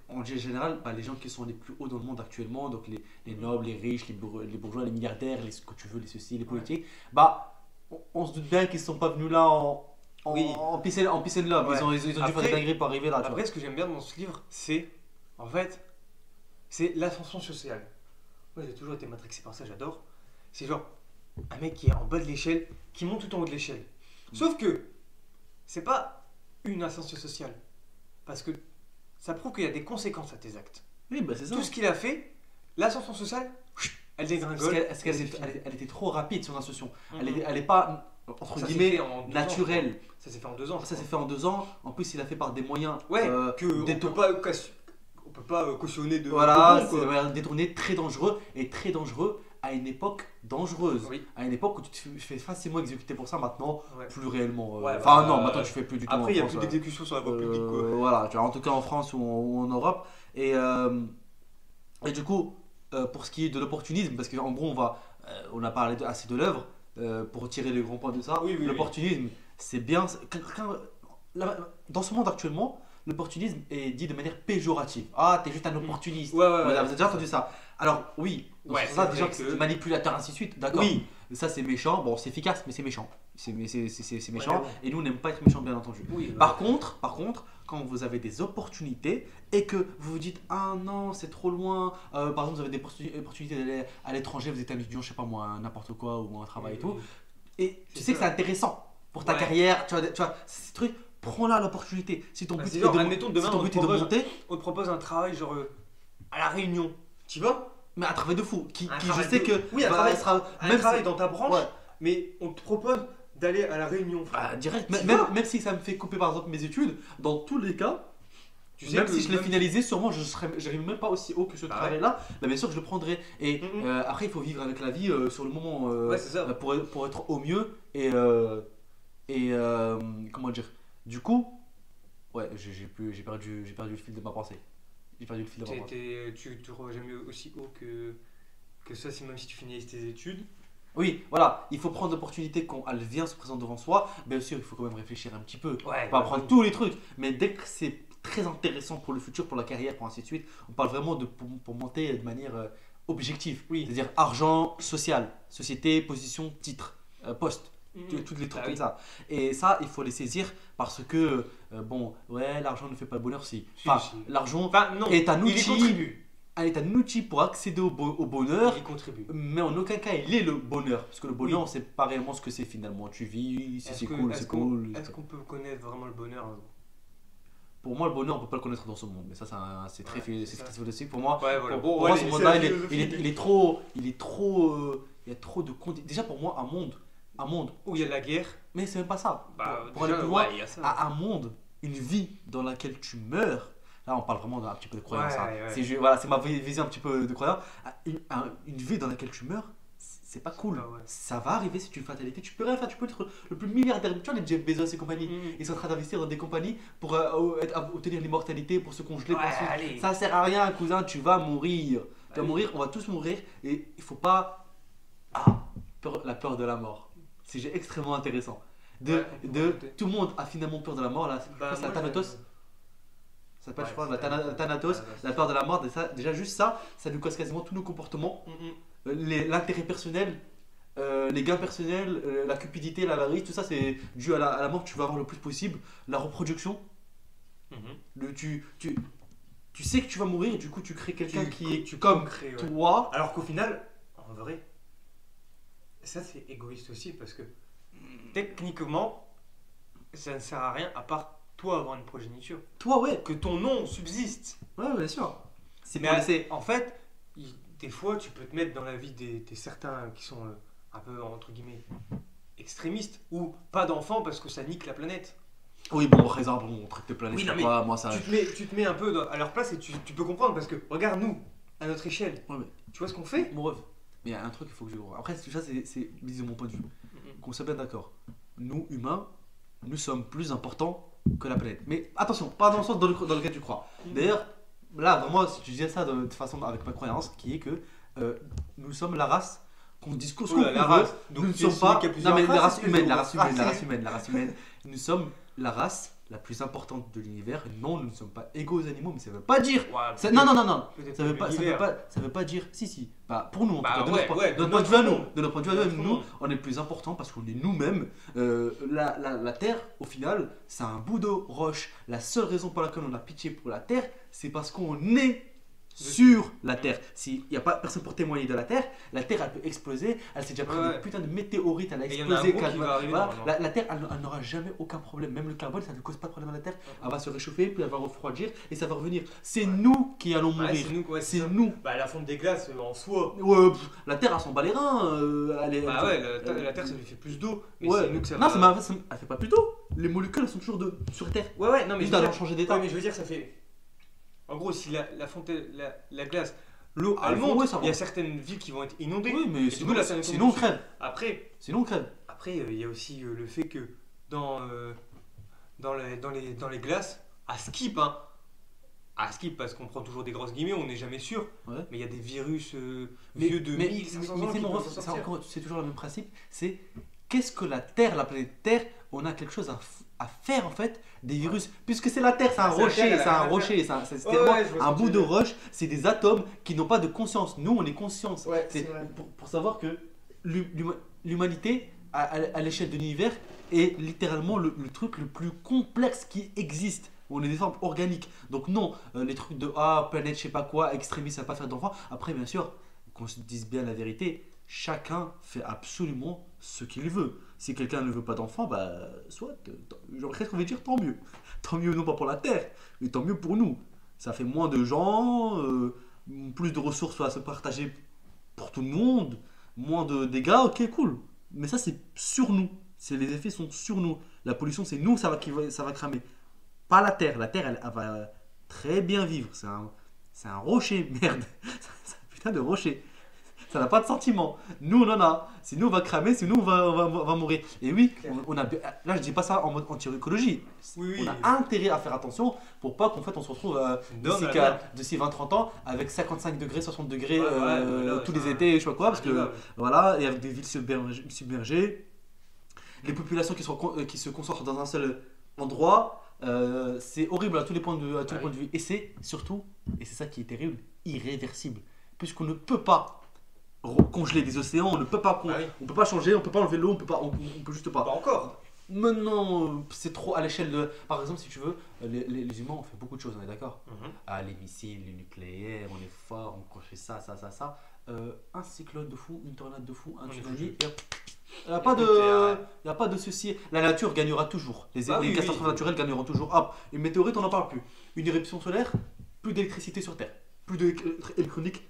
en général, bah, les gens qui sont les plus hauts dans le monde actuellement, donc les nobles, les riches, les bourgeois, les milliardaires, ce que tu veux, les ceci, les politiques, bah, on se doute bien qu'ils ne sont pas venus là Oui. en peace and love. Ouais. Ils ont dû faire Après- des dingueries pour arriver là. Tu Après, vois. ce que j'aime bien dans ce livre, c'est en fait, c'est l'ascension sociale. Moi, j'ai toujours été matrixé par ça, j'adore. C'est genre un mec qui est en bas de l'échelle, qui monte tout en haut de l'échelle. Sauf que c'est pas une ascension sociale, parce que ça prouve qu'il y a des conséquences à tes actes. Oui, bah c'est ça. Tout ce qu'il a fait, l'ascension sociale, elle dégringole. Parce qu'elle et c'est était, fini. elle était trop rapide son ascension. Mhm. Elle est pas, entre Ça s'est guillemets, fait en 2 ans, naturelle. Ça s'est fait en 2 ans. Ça s'est fait en 2 ans. En plus, il a fait par des moyens Ouais, que on peut pas cautionner de. voilà, de bon, quoi. c'est détourné, très dangereux et très dangereux à une époque dangereuse. Oui. À une époque où tu te fais facilement exécuter pour ça, maintenant, Ouais. plus réellement. Ouais, Enfin, bah, non, maintenant tu fais plus du tout. Après, il n'y a en plus France, d'exécution sur la voie publique, quoi. Voilà, tu vois, en tout cas en France ou en Europe. Et du coup, pour ce qui est de l'opportunisme, parce qu'en gros, on a parlé assez de l'œuvre, pour tirer les grands points de ça. Oui, oui, L'opportunisme, c'est bien. Dans ce monde actuellement, l'opportunisme est dit de manière péjorative. Ah, t'es juste un opportuniste. Ouais, ouais, Voilà, ouais. vous avez déjà entendu ça. Alors, oui, dans Ouais, ce sens-là, c'est déjà vrai que que- c'est manipulateur, ainsi de suite, d'accord. Oui. Ça, c'est méchant. Bon, c'est efficace, mais c'est méchant. C'est méchant. Ouais, bon. Et nous, on n'aime pas être méchant, bien entendu. Oui, Par contre, quand vous avez des opportunités et que vous vous dites ah non c'est trop loin, par exemple vous avez des opportunités d'aller à l'étranger, vous êtes un étudiant, je sais pas moi, n'importe quoi ou un travail et tout, et tu C'est sais que ça. c'est intéressant pour ta Ouais. carrière, tu vois ces trucs, prends-la l'opportunité. Si ton Bah, but c'est est genre, de, admettons, demain, si ton on but te est de propose- monter, On te propose un travail genre à la Réunion. Tu vas mais un travail de fou, qui Un je travail sais de- que Oui, un va- travail- sera un même travail si- dans ta branche, ouais. mais on te propose d'aller à la Réunion. frère. Bah, direct, Tu même, vas. même si ça me fait couper par exemple mes études, dans tous les cas, Tu sais même que si je l'ai même- finalisé, sûrement j'arrive même pas aussi haut que ce Bah travail-là, bah, bien sûr que je le prendrai. Et Mhm. après, il faut vivre avec la vie sur le moment Ouais, c'est ça. pour être au mieux. Comment dire, du coup, ouais, j'ai perdu le fil de ma pensée. J'ai perdu le fil de ma pensée. Tu te vois jamais aussi haut que ça, même si tu finis tes études. Oui, voilà, il faut prendre l'opportunité quand elle vient se présenter devant soi. Bien sûr, il faut quand même réfléchir un petit peu. Ouais, Pas apprendre tous les trucs, mais dès que c'est très intéressant pour le futur, pour la carrière, pour ainsi de suite, on parle vraiment pour monter de manière objective. Oui. C'est-à-dire argent, social, société, position, titre, poste, toutes les trucs Bah comme oui. ça. Et ça, il faut les saisir parce que, bon, ouais, l'argent ne fait pas le bonheur, si. Si, Enfin, si. l'argent Enfin, non, est un il y outil, contribue. est un outil pour accéder au bonheur. Il y contribue. Mais en aucun cas il est le bonheur. Parce que le bonheur, Oui. c'est pas réellement ce que c'est finalement. Tu vis, c'est Est-ce que- cool, est-ce c'est qu'on- cool. Est-ce qu'on peut connaître vraiment le bonheur un jour? Pour moi, le bonheur, on peut pas le connaître dans ce monde. Mais ça, c'est très, Ouais, c'est c'est ça. très philosophique. Pour moi, Ouais, voilà. pour moi, ce monde-là, il est trop. Il y a trop de Déjà, pour moi, un monde. Où il y a la guerre. Mais c'est même pas ça. Bah, pour aller déjà, plus loin, ouais, il y a ça. un monde, une vie dans laquelle tu meurs. Là, on parle vraiment d'un petit peu de croyance. Ouais, hein. ouais. Voilà, c'est ma vision un petit peu de croyance. Une vie dans laquelle tu meurs, c'est pas cool. Ah ouais. Ça va arriver, c'est une fatalité. Tu peux rien faire, tu peux être le plus milliardaire. Tu vois, les Jeff Bezos et compagnie, Mhm. ils sont en train d'investir dans des compagnies pour obtenir l'immortalité, pour se congeler. Ouais, pour ensuite- allez. Ça sert à rien, cousin, tu vas mourir. Tu vas Allez. mourir, on va tous mourir. Et il faut pas. La peur de la mort. C'est extrêmement intéressant. Ouais, on peut écouter. Tout le monde a finalement peur de la mort. Là, Bah, c'est la moi, Thanatos. je- Ça s'appelle, je Ouais, crois, c'est la Thanatos. Thanatos, Thanatos. la peur de la mort. Déjà, juste ça, ça nous cause quasiment tous nos comportements. L'intérêt personnel, les gains personnels, la cupidité, l'avarice, tout ça, c'est dû à la mort que tu vas avoir le plus possible. La reproduction, tu sais que tu vas mourir, et du coup, tu crées quelqu'un qui est comme crées, ouais. toi. Alors qu'au final, en vrai, ça c'est égoïste aussi parce que techniquement, ça ne sert à rien à part toi avoir une progéniture. Toi, ouais. Que ton nom subsiste. Ouais, bien sûr. C'est Mais pour laisser. en fait, des fois, tu peux te mettre dans la vie des certains qui sont un peu entre guillemets extrémistes ou pas d'enfants parce que ça nique la planète. Oui, bon, par exemple, on traite tes planètes, Oui, je non, sais mais pas, moi ça. Tu te mets un peu à leur place et tu peux comprendre parce que regarde nous, à notre échelle, Ouais, mais tu vois ce qu'on fait. mon rêve. Mais il y a un truc qu'il faut que je. Après, ça, c'est disons mon point de vue. Qu'on soit bien d'accord. Nous, humains, nous sommes plus importants que la planète. Mais attention, pas dans le sens dans lequel tu crois. D'ailleurs, là, vraiment, si tu disais ça de façon avec ma croyance, qui est que nous sommes la race qu'on discute. Oula, la race. Donc, Nous ne tu es sommes pas. celui qui a Non, plusieurs mais la races, race c'est humaine, plus la ou race moins. humaine, la race humaine, la race humaine. Nous sommes la race la plus importante de l'univers. Non, nous ne sommes pas égaux aux animaux, mais ça veut pas dire. Ouais, Non, non, non, non. peut-être Ça veut pas, l'univers. ça veut pas dire. Si, si. Bah, pour nous, en Bah, tout cas, ouais, de notre point de vue à nous, monde. de notre point de vue à Notre nous, monde. on est le plus important parce qu'on est nous-mêmes. La Terre, au final, c'est un bout de roche. La seule raison pour laquelle on a pitié pour la Terre, c'est parce qu'on est sur la Terre. S'il n'y a pas personne pour témoigner de la Terre elle peut exploser. Elle s'est déjà pris Ouais. des putains de météorites, elle a Et il y en a un explosé. gros qui va arriver Voilà. normalement. La Terre, elle n'aura jamais aucun problème. Même le carbone, ça ne cause pas de problème à la Terre. Elle va se réchauffer, puis elle va refroidir et ça va revenir. C'est nous qui allons Ouais, mourir. c'est nous, ouais, C'est ça. nous. Bah, la fonte des glaces en soi. Ouais, la Terre, elle s'en bat les reins. Bah ouais, la Terre ça lui fait plus d'eau. Mais Ouais. c'est nous que ça Non, va. elle fait pas plus d'eau. Les molécules, elles sont toujours sur Terre. Ouais, non, mais Juste je veux d'aller dire- changer d'état. Ouais, mais je veux dire, ça fait. En gros, si la fonte, la glace, l'eau, Ah, elle le fond, monte, ouais, ça il y a va. certaines villes qui vont être inondées. Oui, mais Et du coup, là, ça nous sinon on tombe dessus. crève. Après, Sinon on crève. il y a aussi le fait que dans, dans les glaces, à skip, hein. À skip, parce qu'on prend toujours des grosses guillemets, on n'est jamais sûr. Ouais. Mais il y a des virus vieux de 1500 ans c'est qui mon peuvent ref, sortir. c'est toujours le même principe. C'est qu'est-ce que la Terre, la planète Terre, on a quelque chose à faire en fait des virus, puisque c'est la Terre, c'est un Ah, c'est la rocher, Terre, elle a c'est rien un à rocher, c'est Ouais, tellement ouais, je vois ce un que bout tu de veux dire. roche, c'est des atomes qui n'ont pas de conscience. Nous, on est conscience. Ouais, C'est c'est vrai. pour savoir que l'humanité à l'échelle de l'univers est littéralement le truc le plus complexe qui existe. On est des formes organiques. Donc non, les trucs de planète, je sais pas quoi, extrémiste, ça va pas faire d'enfants. Après, bien sûr, qu'on se dise bien la vérité, chacun fait absolument ce qu'il veut. Si quelqu'un ne veut pas d'enfants, bah, soit, j'aurais presque envie de dire tant mieux. Tant mieux non pas pour la Terre, mais tant mieux pour nous. Ça fait moins de gens, plus de ressources à se partager pour tout le monde, moins de dégâts, ok, cool. Mais ça, c'est sur nous. Les effets sont sur nous. La pollution, c'est nous, ça va cramer. Pas la Terre. La Terre, elle va très bien vivre. C'est un rocher, merde. C'est un putain de rocher. Ça n'a pas de sentiment. Nous, on en a. Sinon, on va cramer, sinon, on va mourir. Et oui, là, je dis pas ça en mode anti-écologie. Oui, On oui. a intérêt à faire attention pour pas qu'en fait, on se retrouve Dans la merde. d'ici 20-30 ans avec 55 degrés, 60 degrés Ouais, voilà, tous ça- les étés, je sais pas quoi, parce que Invivable. voilà, et avec des villes submergées, les populations qui se concentrent dans un seul endroit, c'est horrible à tous les points de vue. Et c'est surtout, et c'est ça qui est terrible, irréversible. Puisqu'on ne peut pas congeler des océans, on ne peut pas, Ah oui. on peut pas changer, on peut pas enlever l'eau, on peut juste Pas pas. encore. Maintenant, c'est trop à l'échelle de. Par exemple, si tu veux, les humains, on fait beaucoup de choses, on est d'accord. Ah, les missiles, le nucléaire, on est fort, on construit ça. Un cyclone de fou, une tornade de fou, un On est tsunami, foutu. et hop. Il n'y a pas de souci. La nature gagnera toujours. Les Ah oui, catastrophes oui. naturelles gagneront toujours. Hop, une météorite, on n'en parle plus. Une éruption solaire, plus d'électricité sur Terre. Plus d'électronique.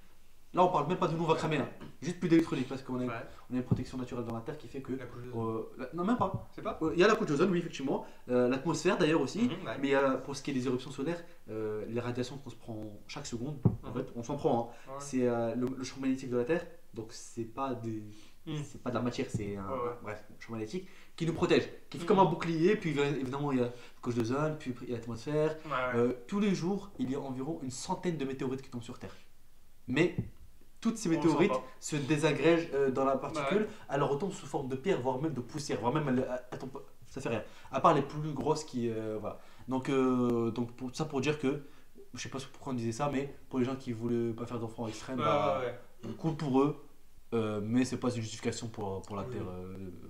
Là, on parle même pas de nous, on va cramer là. Juste plus d'électronique parce qu'on a, Ouais. on a une protection naturelle dans la Terre qui fait que. La couche d'ozone. Non, même pas. C'est pas. Il y a la couche d'ozone, oui, effectivement. L'atmosphère d'ailleurs aussi. Mhm, ouais. Mais pour ce qui est des éruptions solaires, les radiations qu'on se prend chaque seconde, en Mhm. fait, on s'en prend. Hein. Ouais. C'est le champ magnétique de la Terre, donc c'est pas c'est pas de la matière, c'est un bref, champ magnétique qui nous protège, qui fait comme un bouclier. Puis évidemment, il y a la couche d'ozone, puis il y a l'atmosphère. Ouais. Tous les jours, il y a environ une centaine de météorites qui tombent sur Terre. Mais toutes ces On le sent météorites pas. se désagrègent dans la particule, Ouais. elles retombent sous forme de pierre, voire même de poussière, voire même elles tombent pas- ça fait rien. À part les plus grosses qui voilà. Donc pour dire que je sais pas pourquoi on disait ça, mais pour les gens qui voulaient pas faire d'enfants extrêmes, bah, Ouais. cool pour eux. Mais c'est pas une justification pour la Oui. Terre.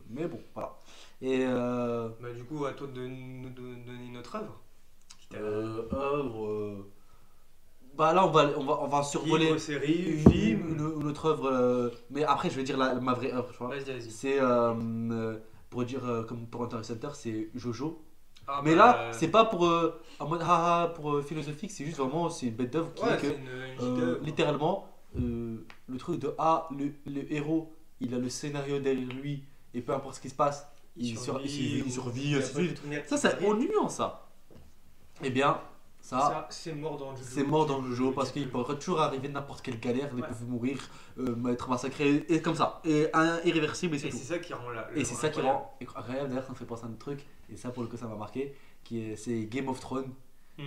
Mais bon, voilà. Et Bah, du coup, à toi de nous donner notre œuvre. œuvre. Bah là, on va survoler Livre, série, une film. autre œuvre. Mais après, je vais dire ma vraie œuvre. Tu vois. Vas-y. C'est pour dire comme pour Hunter x Hunter, c'est Jojo. Ah, Mais bah, là, c'est pas pour en mode haha pour philosophique, c'est juste vraiment c'est une bête d'œuvre qui Ouais, est que c'est une petite œuvre. littéralement le truc de le héros il a le scénario derrière lui et peu importe ce qui se passe il survit, il y a ainsi de pas de suite. tournette Ça qui c'est arrive. ennuyant ça. Eh bien ça C'est mort dans le jeu. c'est mort dans le jeu parce qu'il peut toujours arriver n'importe quelle galère, ils Ouais. peuvent mourir, être massacrés et comme ça et irréversible et c'est Et tout. c'est ça qui rend la. Et c'est ça qui rend incroyable. D'ailleurs, ça me fait penser à un autre truc, et ça pour le coup, ça m'a marqué, c'est Game of Thrones,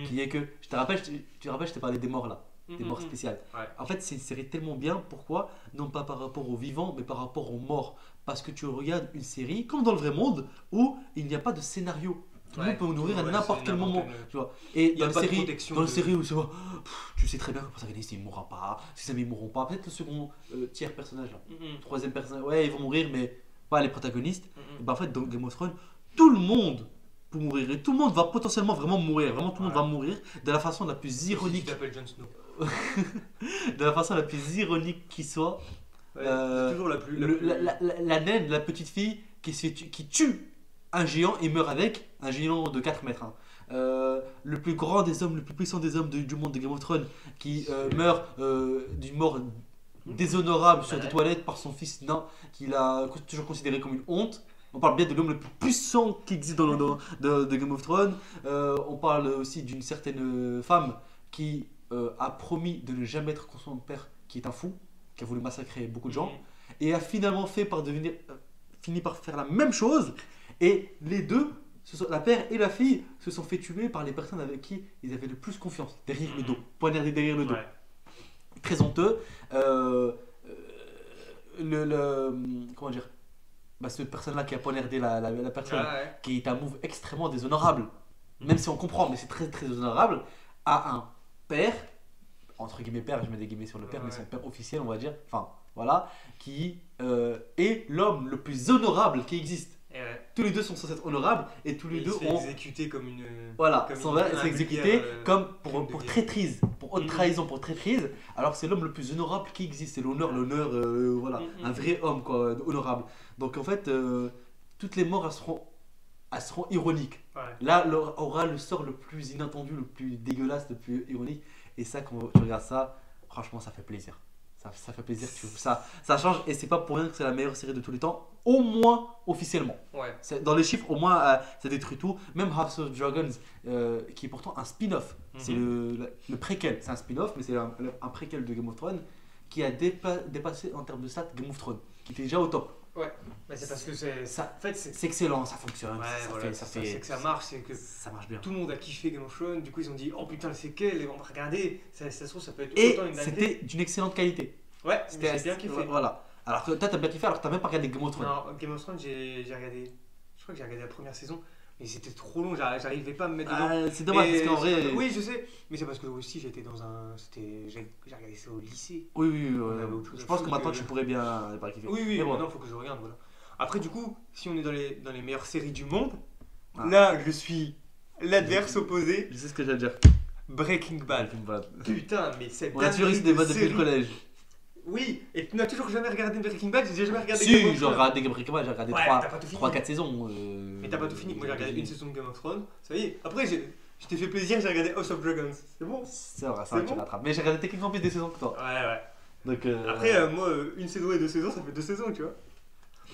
qui est que, je te rappelle, je t'ai parlé des morts là, des morts spéciales. Ouais. En fait, c'est une série tellement bien, pourquoi? Non pas par rapport aux vivants, mais par rapport aux morts. Parce que tu regardes une série, comme dans le vrai monde, où il n'y a pas de scénario. Tout le monde peut mourir à ouais, n'importe c'est quel n'importe moment. quel- Tu vois. Et Il y a pas de protection dans la de- série où tu sais très bien que le protagoniste il mourra pas, ses amis mourront pas. Peut-être le second tiers personnage là. Troisième personnage, ouais, ils vont mourir, mais pas les protagonistes. Et bah, en fait, dans Game of Thrones, tout le monde peut mourir. Et tout le monde va potentiellement vraiment mourir. Vraiment, tout le monde va mourir de la façon la plus Tu ironique. t'appelles Jon Snow. De la façon la plus ironique qui soit. Ouais, Euh, c'est toujours la plus. La naine, la petite fille qui tue un géant et meurt avec, un géant de 4 mètres. Hein. Le plus grand des hommes, le plus puissant des hommes du monde de Game of Thrones, qui meurt d'une mort déshonorable sur des toilettes par son fils nain, qu'il a toujours considéré comme une honte. On parle bien de l'homme le plus puissant qui existe de Game of Thrones. On parle aussi d'une certaine femme qui a promis de ne jamais être comme son père, qui est un fou, qui a voulu massacrer beaucoup de gens, et a finalement fini par faire la même chose. Et les deux, la père et la fille, se sont fait tuer par les personnes avec qui ils avaient le plus confiance, derrière le dos, poignardés derrière le dos. Ouais. Très honteux. Comment dire, cette personne-là qui a poignardé la personne, Ouais. qui est un move extrêmement déshonorable, même si on comprend, mais c'est très très déshonorable, a un père, entre guillemets père, je mets des guillemets sur le père, mais son père officiel, on va dire, enfin voilà, qui est l'homme le plus honorable qui existe. Et ouais. Tous les deux sont censés être honorables et tous les Il deux se fait ont. exécuter comme une. Voilà, comme s'en va un s'exécuter vulgaire, comme crime de pour guerre. traîtrise, pour haute trahison, pour traîtrise, alors que c'est l'homme le plus honorable qui existe, c'est l'honneur, voilà, un vrai homme quoi, honorable. Donc en fait, toutes les morts elles seront ironiques. Ouais. Là, aura le sort le plus inattendu, le plus dégueulasse, le plus ironique, et ça, quand tu regardes ça, franchement, ça fait plaisir. Ça fait plaisir, ça change, et c'est pas pour rien que c'est la meilleure série de tous les temps, au moins officiellement. Ouais. Dans les chiffres, au moins, ça détruit tout. Même House of Dragons, qui est pourtant un spin-off. C'est le préquel. C'est un spin-off, mais c'est un préquel de Game of Thrones qui a dépassé en termes de stats Game of Thrones, qui était déjà au top. Ouais. Mais c'est parce que c'est. Ça, En fait, c'est. c'est excellent, ça fonctionne. Ouais, ça voilà, fait, c'est que ça marche, c'est que ça marche bien. tout le monde a kiffé Game of Thrones, du coup ils ont dit oh putain le séquel, et on va regarder, ça se trouve ça peut être Et autant une dinguerie. c'était d'une excellente qualité. Ouais, j'ai bien kiffé. Voilà. Alors que toi, t'as bien kiffé, alors que t'as même pas regardé Game of Thrones. Non, Game of Thrones, j'ai regardé, je crois que j'ai regardé la première saison, mais c'était trop long, j'arrivais pas à me mettre dedans. C'est dommage, Et parce qu'en vrai. Oui, je sais, mais c'est parce que aussi j'étais dans un. J'ai regardé ça au lycée. Oui, On avait autre chose je à pense que foutre maintenant que- tu pourrais bien pas kiffer. Oui, Mais bon. maintenant faut que je regarde, voilà. Après, du coup, si on est dans les meilleures séries du monde, Ah. là je suis l'adverse opposé, Je sais ce que j'allais dire. Breaking Bad. Voilà. Putain, mais cette On a toujours eu ce débat depuis le série. collège. Oui, et tu n'as toujours jamais regardé Breaking Bad, j'ai jamais regardé Game Si, of j'ai Thrones. regardé Breaking Bad, j'ai regardé Ouais, t'as pas tout fini. 3-4 saisons. Mais t'as pas tout fini, moi j'ai regardé une saison de Game of Thrones, ça y est. Après, je t'ai fait plaisir, j'ai regardé House of Dragons, c'est bon. C'est vrai, C'est ça tu bon. rattrapes. Mais j'ai regardé techniquement plus des saisons que toi. Ouais. Donc, Après, moi, une saison et 2 saisons, ça fait 2 saisons, tu vois.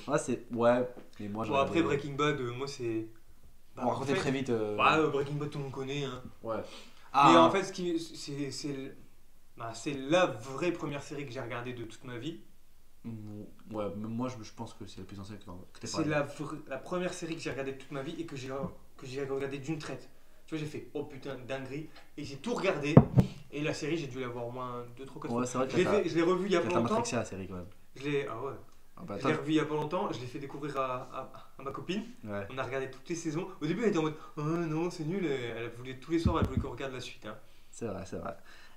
ouais, c'est. Ouais, mais moi j'ai Bon, après regardé- Breaking Bad, moi c'est. On va raconter très vite. Ouais, Breaking Bad, tout le monde connaît, hein. Ouais. Mais en fait, c'est la vraie première série que j'ai regardée de toute ma vie. Ouais, même moi je pense que c'est la plus ancienne que t'es C'est la première série que j'ai regardée de toute ma vie et que j'ai regardée d'une traite. Tu vois, j'ai fait oh putain, dinguerie. Et j'ai tout regardé. Et la série, j'ai dû la voir au moins 2, 3, 4 fois. Ouais, c'est vrai que Je l'ai revue il y a pas t'as longtemps. matrixé la série quand même. Ah ouais. Ah bah, Je l'ai revue il y a pas longtemps. Je l'ai fait découvrir à ma copine. ouais. On a regardé toutes les saisons. Au début, elle était en mode oh non, c'est nul. Elle voulait tous les soirs, elle voulait qu'on regarde la suite. Hein. C'est vrai.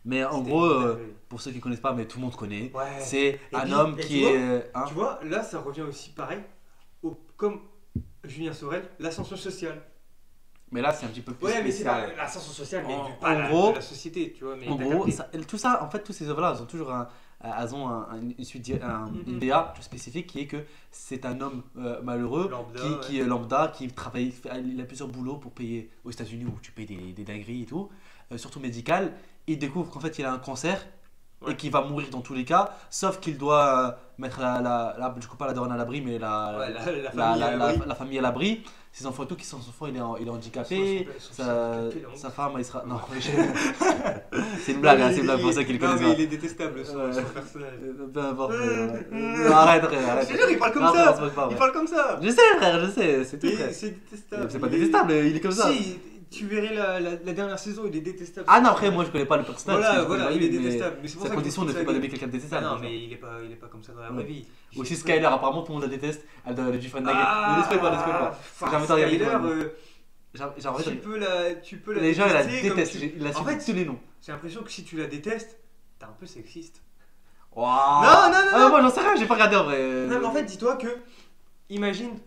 Mais en C'était gros, une dinguerie. pour ceux qui connaissent pas, mais tout le monde connaît, Ouais. c'est un puis- homme et qui tu vois, est. Hein, Tu vois, là, ça revient aussi pareil, comme Julien Sorel, l'ascension sociale. mais là, c'est un petit peu plus. Ouais, mais c'est spécial. l'ascension sociale, mais En- du en pas gros- de la société, tu vois. Mais En t'as gros, capté. tout ça, en fait, tous ces œuvres-là, elles ont toujours elles ont une suite, une DA spécifique qui est que c'est un homme malheureux Lambda, qui est lambda, qui travaille, il a plusieurs boulots pour payer aux États-Unis où tu payes des dingueries et tout, surtout médical. Il découvre qu'en fait il a un cancer et Ouais. qu'il va mourir dans tous les cas, sauf qu'il doit mettre je coupe pas la daronne à l'abri, mais Ouais, la famille à l'abri. la famille à l'abri. Ses enfants et tout, son enfant il est handicapé, Son sa femme elle sera. Non, c'est une blague, hein, c'est une blague pour ça qu'il Non, connaît mais pas. il est détestable, son Ouais. personnage. Peu importe. Non, arrête. Je te jure, il parle comme Non, ça. c'est pas vrai. Il parle comme ça. Je sais, frère, je sais, c'est tout, Mais frère. c'est détestable. C'est pas détestable, il est comme ça. Si, tu verrais la dernière saison, il est détestable. Ah non, après, moi je connais pas le personnage. parce que Voilà, je il est connais pas, mais détestable. Mais c'est pour sa ça que condition je ne trouve fait ça pas d'aimer quelqu'un de Ah détestable. non, genre. mais il est pas comme ça dans la vraie Ouais. vie. Aussi Skyler, apparemment tout le monde la déteste. Elle a du fan de la guerre. Ne spoil pas. J'ai envie de Skyler, regarder. Tu peux la Les gens, ils la détester comme détestent. tu- Il a En fait, tous les noms. j'ai l'impression que si tu la détestes, t'es un peu sexiste. Waouh. Non, non, non, Ah, non. moi, j'en sais rien, j'ai pas regardé en vrai. Non, mais en fait, dis-toi que. Imagine.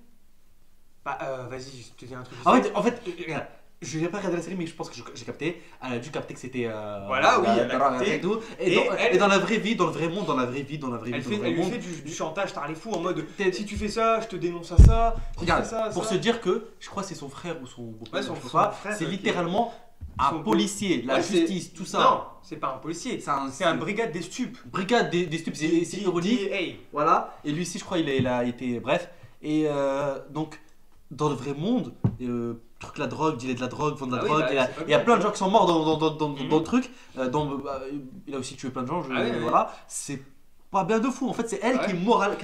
Bah, vas-y, je te dis un truc. En fait, regarde, je n'ai pas regardé la série, mais je pense que j'ai capté. Elle a dû capter que c'était. Voilà, oui, elle a capté. Et, tout. Et elle- Et dans la vraie vie, dans le vrai monde, dans la vraie vie, Elle dans le vrai lui monde. fait du chantage, t'as les fous en mode T'es- si tu fais ça, je te dénonce à ça. Si Regarde, tu fais ça, pour ça. se dire que, je crois que c'est son frère ou son beau-père, Ouais, son je sais pas, frère, c'est qui- littéralement un son- policier, la Ouais, c'est- justice, tout ça. Non, c'est pas un policier. C'est C'est un brigade des stupes. brigade des stupes, c'est ironique. DEA. Voilà, et lui aussi, je crois, il a été. Bref. Et donc, dans le vrai monde, truc la drogue, dealer de la drogue, vendre de la Ah oui, drogue, bah, il y a- c'est pas il y a bien, plein de tu gens qui sont morts dans Mhm. le truc. Il a aussi tué plein de gens, Ah oui, oui. voilà. C'est pas bien de fou. En fait, c'est elle Ouais. qui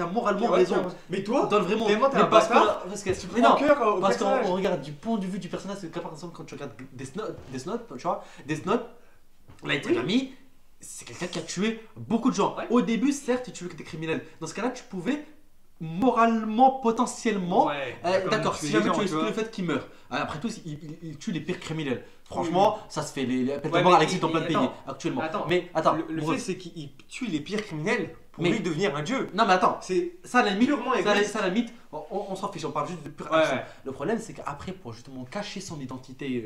a moralement Ouais, raison. Mais toi, Dans le vrai monde. tellement t'es Mais un parce que, bâtard, parce que, tu mais prends non, cœur au parce qu'on personnage. on regarde du point de vue du personnage, c'est que par exemple quand tu regardes Death Note, tu vois, Death Note, là il Oui. ami, c'est quelqu'un qui a tué beaucoup de gens. Ouais. Au début, certes, il tuait que des criminels. Dans ce cas-là, tu pouvais moralement, potentiellement, Ouais, d'accord, comme si tuer jamais les tu gens, exclus vois. le fait qu'il meurt. Après tout, il tue les pires criminels. Franchement, ça se fait. Les peines de Ouais, mort, mais elles existent dans plein de pays attends, actuellement. attends, Mais attends, Le fait, c'est qu'il tue les pires criminels pour Mais- lui devenir un dieu. non mais attends, C'est ça à la limite, purement ça, égoïste. ça, à la limite, on s'en fiche, on parle juste de pure Ouais, action. ouais. Le problème, c'est qu'après, pour justement cacher son identité,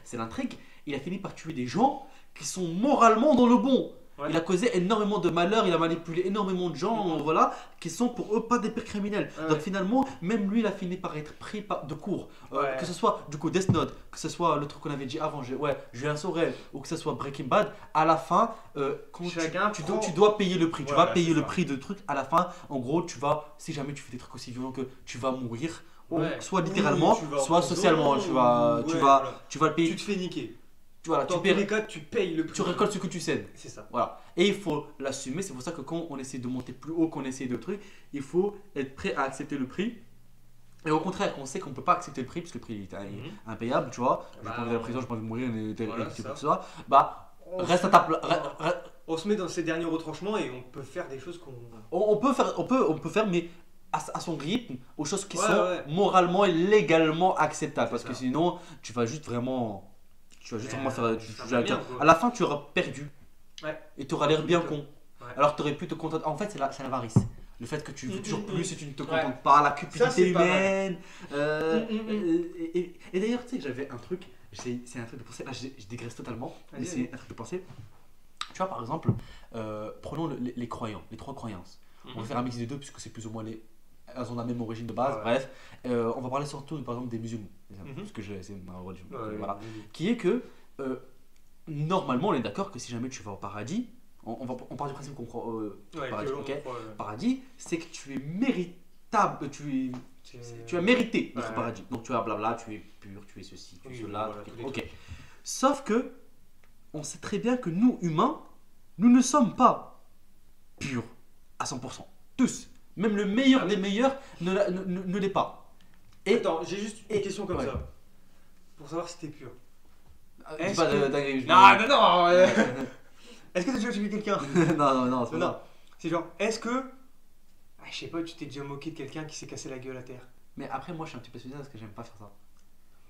c'est l'intrigue, il a fini par tuer des gens qui sont moralement dans le bon. Ouais. Il a causé énormément de malheur, il a manipulé énormément de gens, Mhm. voilà, qui sont pour eux pas des pires criminels. Ouais, Donc ouais. finalement, même lui, il a fini par être pris de court. Ouais. Que ce soit du coup Death Note, que ce soit le truc qu'on avait dit avant, Julien Sorel, ou que ce soit Breaking Bad, à la fin, quand Chacun prend- tu dois payer le prix. Tu Voilà, vas payer c'est le ça. prix de trucs. À la fin, en gros, si jamais tu fais des trucs aussi violents que tu vas mourir, Ouais. soit Oui, littéralement, tu vas en soit prison, socialement, ouais, voilà. tu vas le Tu payer. te fais niquer. Voilà, Dans tous les cas, tu payes le prix. tu récoltes ce que tu cèdes. C'est ça. Voilà. Et il faut l'assumer. C'est pour ça que quand on essaie de monter plus haut, qu'on essaie de trucs, il faut être prêt à accepter le prix. Et au contraire, quand on sait qu'on peut pas accepter le prix, parce que le prix est Mhm. impayable, tu vois, j'ai Bah, pas envie de la prison, j'ai pas envie de mourir, voilà, quoi c'est que ça. ce soit, bah, reste à ta place. On se met dans ces derniers retranchements et on peut faire des choses qu'on. On peut faire, mais à son rythme, aux choses qui Ouais, sont ouais. moralement et légalement acceptables. Parce C'est que ça. sinon, tu vas juste vraiment. Tu vas juste vraiment faire. faire bien, quoi. À la fin, tu auras perdu. Ouais. Et tu auras l'air bien Ouais. con. Ouais. Alors, tu aurais pu te contenter. En fait, c'est l'avarice. Le fait que tu veux toujours Mm, plus et tu ne te Ouais. contentes pas, la Ça, cupidité c'est pas mal. humaine. Mm. Et d'ailleurs, tu sais, j'avais un truc, c'est un truc de pensée, là je dégraisse totalement, mais Vas-y, c'est vas-y. un truc de pensée. Tu vois, par exemple, prenons les croyants, les trois croyances. On va faire un mix des deux puisque c'est plus ou moins elles ont la même origine de base, Ouais. bref. On va parler surtout, par exemple, des musulmans, Mhm. parce que c'est ma religion. Ouais, Voilà. oui. Qui est que, normalement, on est d'accord que si jamais tu vas au paradis, on part du principe qu'on croit au Ouais, paradis, que on ok. croit, Paradis, c'est que tu es méritable, tu c'est- as mérité notre Ouais. paradis. Donc tu as blabla, tu es pur, tu es ceci, tu es Oui, cela. voilà, tous les ok. Sauf que on sait très bien que nous, humains, nous ne sommes pas purs à 100%. Tous. Même le meilleur Ah, des meilleurs ne l'est pas. Et Attends, j'ai juste une et- question comme ouais. ça. Pour savoir si t'es pur. dis est-ce pas que- dinguerie, je- Non, non, non Est-ce que t'as déjà tué quelqu'un non, c'est pas Non, ça. C'est genre, est-ce que. Ah, je sais pas, tu t'es déjà moqué de quelqu'un qui s'est cassé la gueule à terre. Mais après, moi, je suis un petit peu spécial parce que j'aime pas faire ça.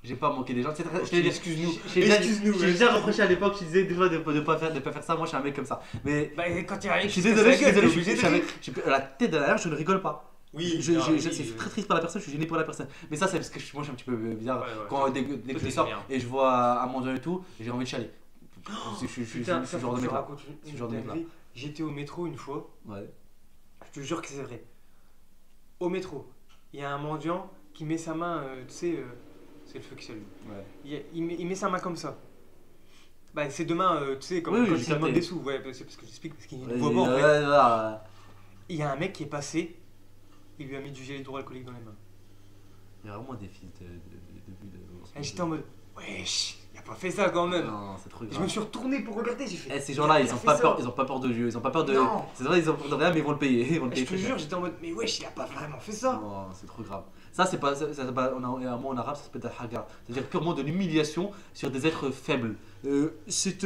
J'ai pas moqué des gens. Ok, Excuse-nous. excuse-nous, J'ai déjà reproché à l'époque, je disais des fois de pas faire ça. Moi, je suis un mec comme ça. Mais Bah, quand il arrive, je suis désolé, je suis désolé. obligé de rire. La tête de la larme, je ne rigole pas. Oui, Je non, oui, c'est très triste pour la personne, je suis gêné pour la personne. Mais ça, c'est parce que moi, je suis un petit peu bizarre. Ouais, ouais. Quand dès que Toi, je t'es sors bien. et je vois un mendiant et tout, j'ai envie de chialer. Je suis Putain, ce ça, genre de faut que je mec là. raconte Ce une genre de mec-là. dinguerie. J'étais au métro une fois, Ouais. je te jure que c'est vrai. Au métro, il y a un mendiant qui met sa main, tu sais, c'est le feu qui s'allume. Ouais. Il met sa main comme ça. Bah, ses deux mains, tu sais, comme Oui, oui, quand j'ai il demande capté. des sous. Ouais, c'est parce que j'explique, parce qu'il ne Ouais, voit pas en fait. voilà. Il y a un mec qui est passé, il lui a mis du gel hydroalcoolique dans les mains. Il y a vraiment des fils de but de. Et j'étais en mode, wesh, il a pas fait ça quand même. Non, c'est trop Et je me grave. suis retourné pour regarder, j'ai fait. Eh, ces gens-là, ils a ont fait pas ça. peur, ils ont pas peur de Dieu, ils ont pas peur de. Non. C'est vrai, ils ont peur de rien, mais ils vont le payer. Ils vont le Et payer je te très cher. jure, j'étais en mode, mais wesh, il a pas vraiment fait ça. Non, c'est trop grave. Ça, c'est pas. Moi, en arabe, ça s'appelle al-hagar. C'est-à-dire purement de l'humiliation sur des êtres faibles. C'est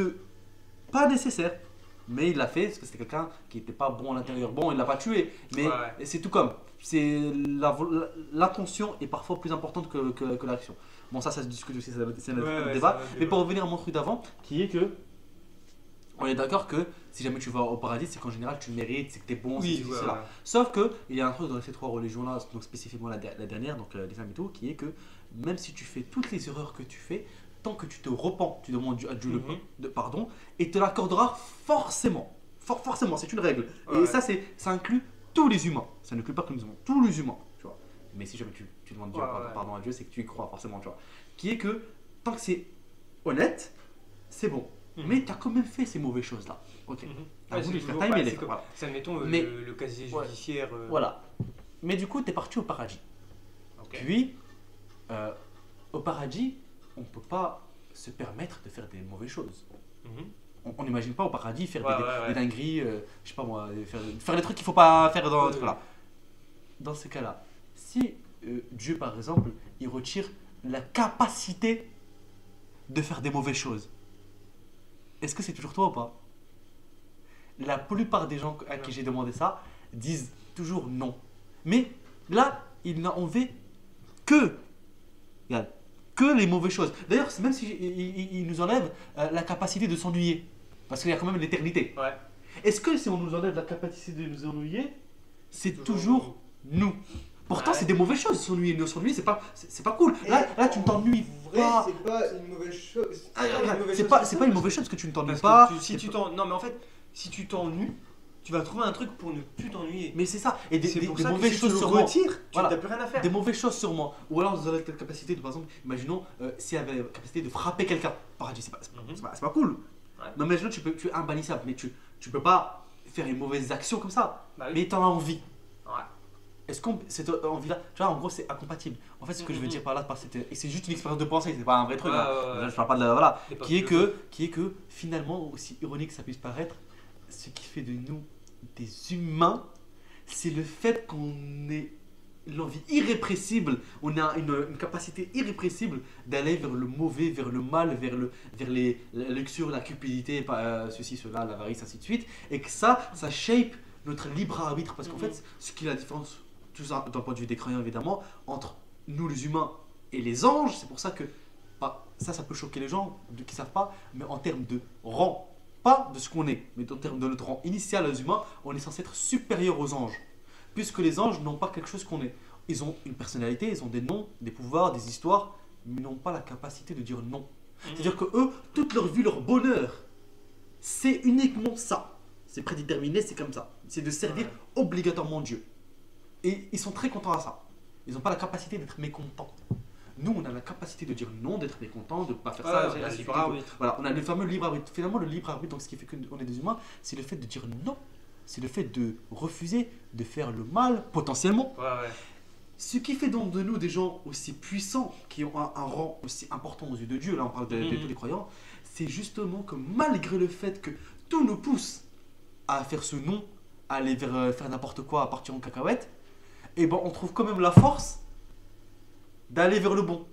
pas nécessaire. Mais il l'a fait parce que c'était quelqu'un qui était pas bon à l'intérieur. Bon, il l'a pas tué. Mais Ouais. c'est tout comme. L'intention est parfois plus importante que l'action. Bon, ça se discute aussi, c'est Ouais, notre ouais, débat. c'est un autre Mais débat. pour revenir à mon truc d'avant, qui est que on est d'accord que si jamais tu vas au paradis, c'est qu'en général tu le mérites, c'est que t'es bon, c'est Oui, ceci, ouais, cela. ouais. Sauf que il y a un truc dans ces trois religions-là, donc spécifiquement la dernière, donc l'islam et tout, qui est que même si tu fais toutes les erreurs que tu fais, tant que tu te repens, tu demandes à Dieu pardon, et te l'accordera forcément. Forcément, c'est une règle. Ouais. Et ça inclut tous les humains. Ça n'inclut pas que nous humains, tous les humains, tu vois. Mais si jamais tu demandes Dieu, Ouais, pardon à Dieu, c'est que tu y crois forcément, tu vois. Qui est que tant que c'est honnête, c'est bon. Mais tu as quand même fait ces mauvaises choses-là. Ok. T'as Ouais, voulu c'est le faire, toujours t'as aimé pas- les c'est faire. comme- Voilà. Ça, mettons Mais- le casier Ouais. judiciaire. Voilà. Mais du coup, tu es parti au paradis. Ok. Puis, au paradis, on ne peut pas se permettre de faire des mauvaises choses. Mhm. On n'imagine pas au paradis faire Ouais, des, ouais, ouais. des dingueries, je sais pas moi, faire des trucs qu'il faut pas faire dans Ouais, ce truc-là. Dans ces cas-là, si Dieu, par exemple, il retire la capacité de faire des mauvaises choses, est-ce que c'est toujours toi ou pas? La plupart des gens à qui j'ai demandé ça disent toujours non. Mais là, il n'a enlevé que, regarde, que les mauvaises choses. D'ailleurs, même si il nous enlève la capacité de s'ennuyer, parce qu'il y a quand même l'éternité. Ouais. Est-ce que si on nous enlève la capacité de nous ennuyer, c'est Toujours toujours nous? Pourtant, Ouais. c'est des mauvaises choses. S'ennuyer, ne s'ennuyer, c'est pas cool. Là, tu ne t'ennuies pas. c'est pas une mauvaise chose. Ah, c'est pas une mauvaise chose parce que tu ne t'ennuies Parce pas. que si tu t'en... Non, mais en fait, si tu t'ennuies, tu vas trouver un truc pour ne plus t'ennuyer. Mais c'est ça. Et C'est des pour ça que mauvaises si tu choses le sûrement. retires, tu Voilà. n'as plus rien à faire. Des mauvaises choses sûrement. Ou alors, nous enlève la capacité de, par exemple, imaginons, s'il y avait la capacité de frapper quelqu'un. Paradis, c'est pas cool. Ouais. Non, mais imaginons, tu es imbannissable, mais tu peux pas faire une mauvaise action comme ça. Bah oui. Mais tu en as envie. Ouais. Est-ce qu'on cette envie-là, tu vois, en gros, c'est incompatible. En fait, ce que je veux Mhm. dire par là, et c'est juste une expérience de pensée, c'est pas un vrai truc. Ouais, Hein. ouais, ouais. Je parle pas de la, voilà. C'est pas Qui est philosophique. que finalement, aussi ironique que ça puisse paraître, ce qui fait de nous des humains, c'est le fait qu'on ait l'envie irrépressible, on a une capacité irrépressible d'aller vers le mauvais, vers le mal, vers la luxure, la cupidité, ceci, cela, l'avarice, ainsi de suite, et que ça shape notre libre arbitre. Parce qu'en fait, ce qui est la différence, tout ça d'un point de vue des croyants évidemment, entre nous les humains et les anges, c'est pour ça que ça peut choquer les gens qui ne savent pas, mais en termes de rang, pas de ce qu'on est, mais en termes de notre rang initial aux humains, on est censé être supérieur aux anges. Puisque les anges n'ont pas quelque chose qu'on est. Ils ont une personnalité, ils ont des noms, des pouvoirs, des histoires, mais n'ont pas la capacité de dire non. C'est-à-dire que eux, toute leur vie, leur bonheur, c'est uniquement ça. C'est prédéterminé, c'est comme ça. C'est de servir obligatoirement Dieu. Et ils sont très contents à ça. Ils n'ont pas la capacité d'être mécontents. Nous, on a la capacité de dire non, d'être mécontent, de ne pas faire ça. on a ainsi le de libre suite. arbitre. Voilà, on a le fameux libre arbitre. Finalement, le libre arbitre, donc ce qui fait qu'on est des humains, c'est le fait de dire non. C'est le fait de refuser de faire le mal, potentiellement. Ouais, ouais. Ce qui fait donc de nous des gens aussi puissants, qui ont un rang aussi important aux yeux de Dieu, là on parle de tous les croyants, c'est justement que malgré le fait que tout nous pousse à faire ce non, à aller vers faire n'importe quoi, à partir en cacahuète, et ben on trouve quand même la force d'aller vers le bon.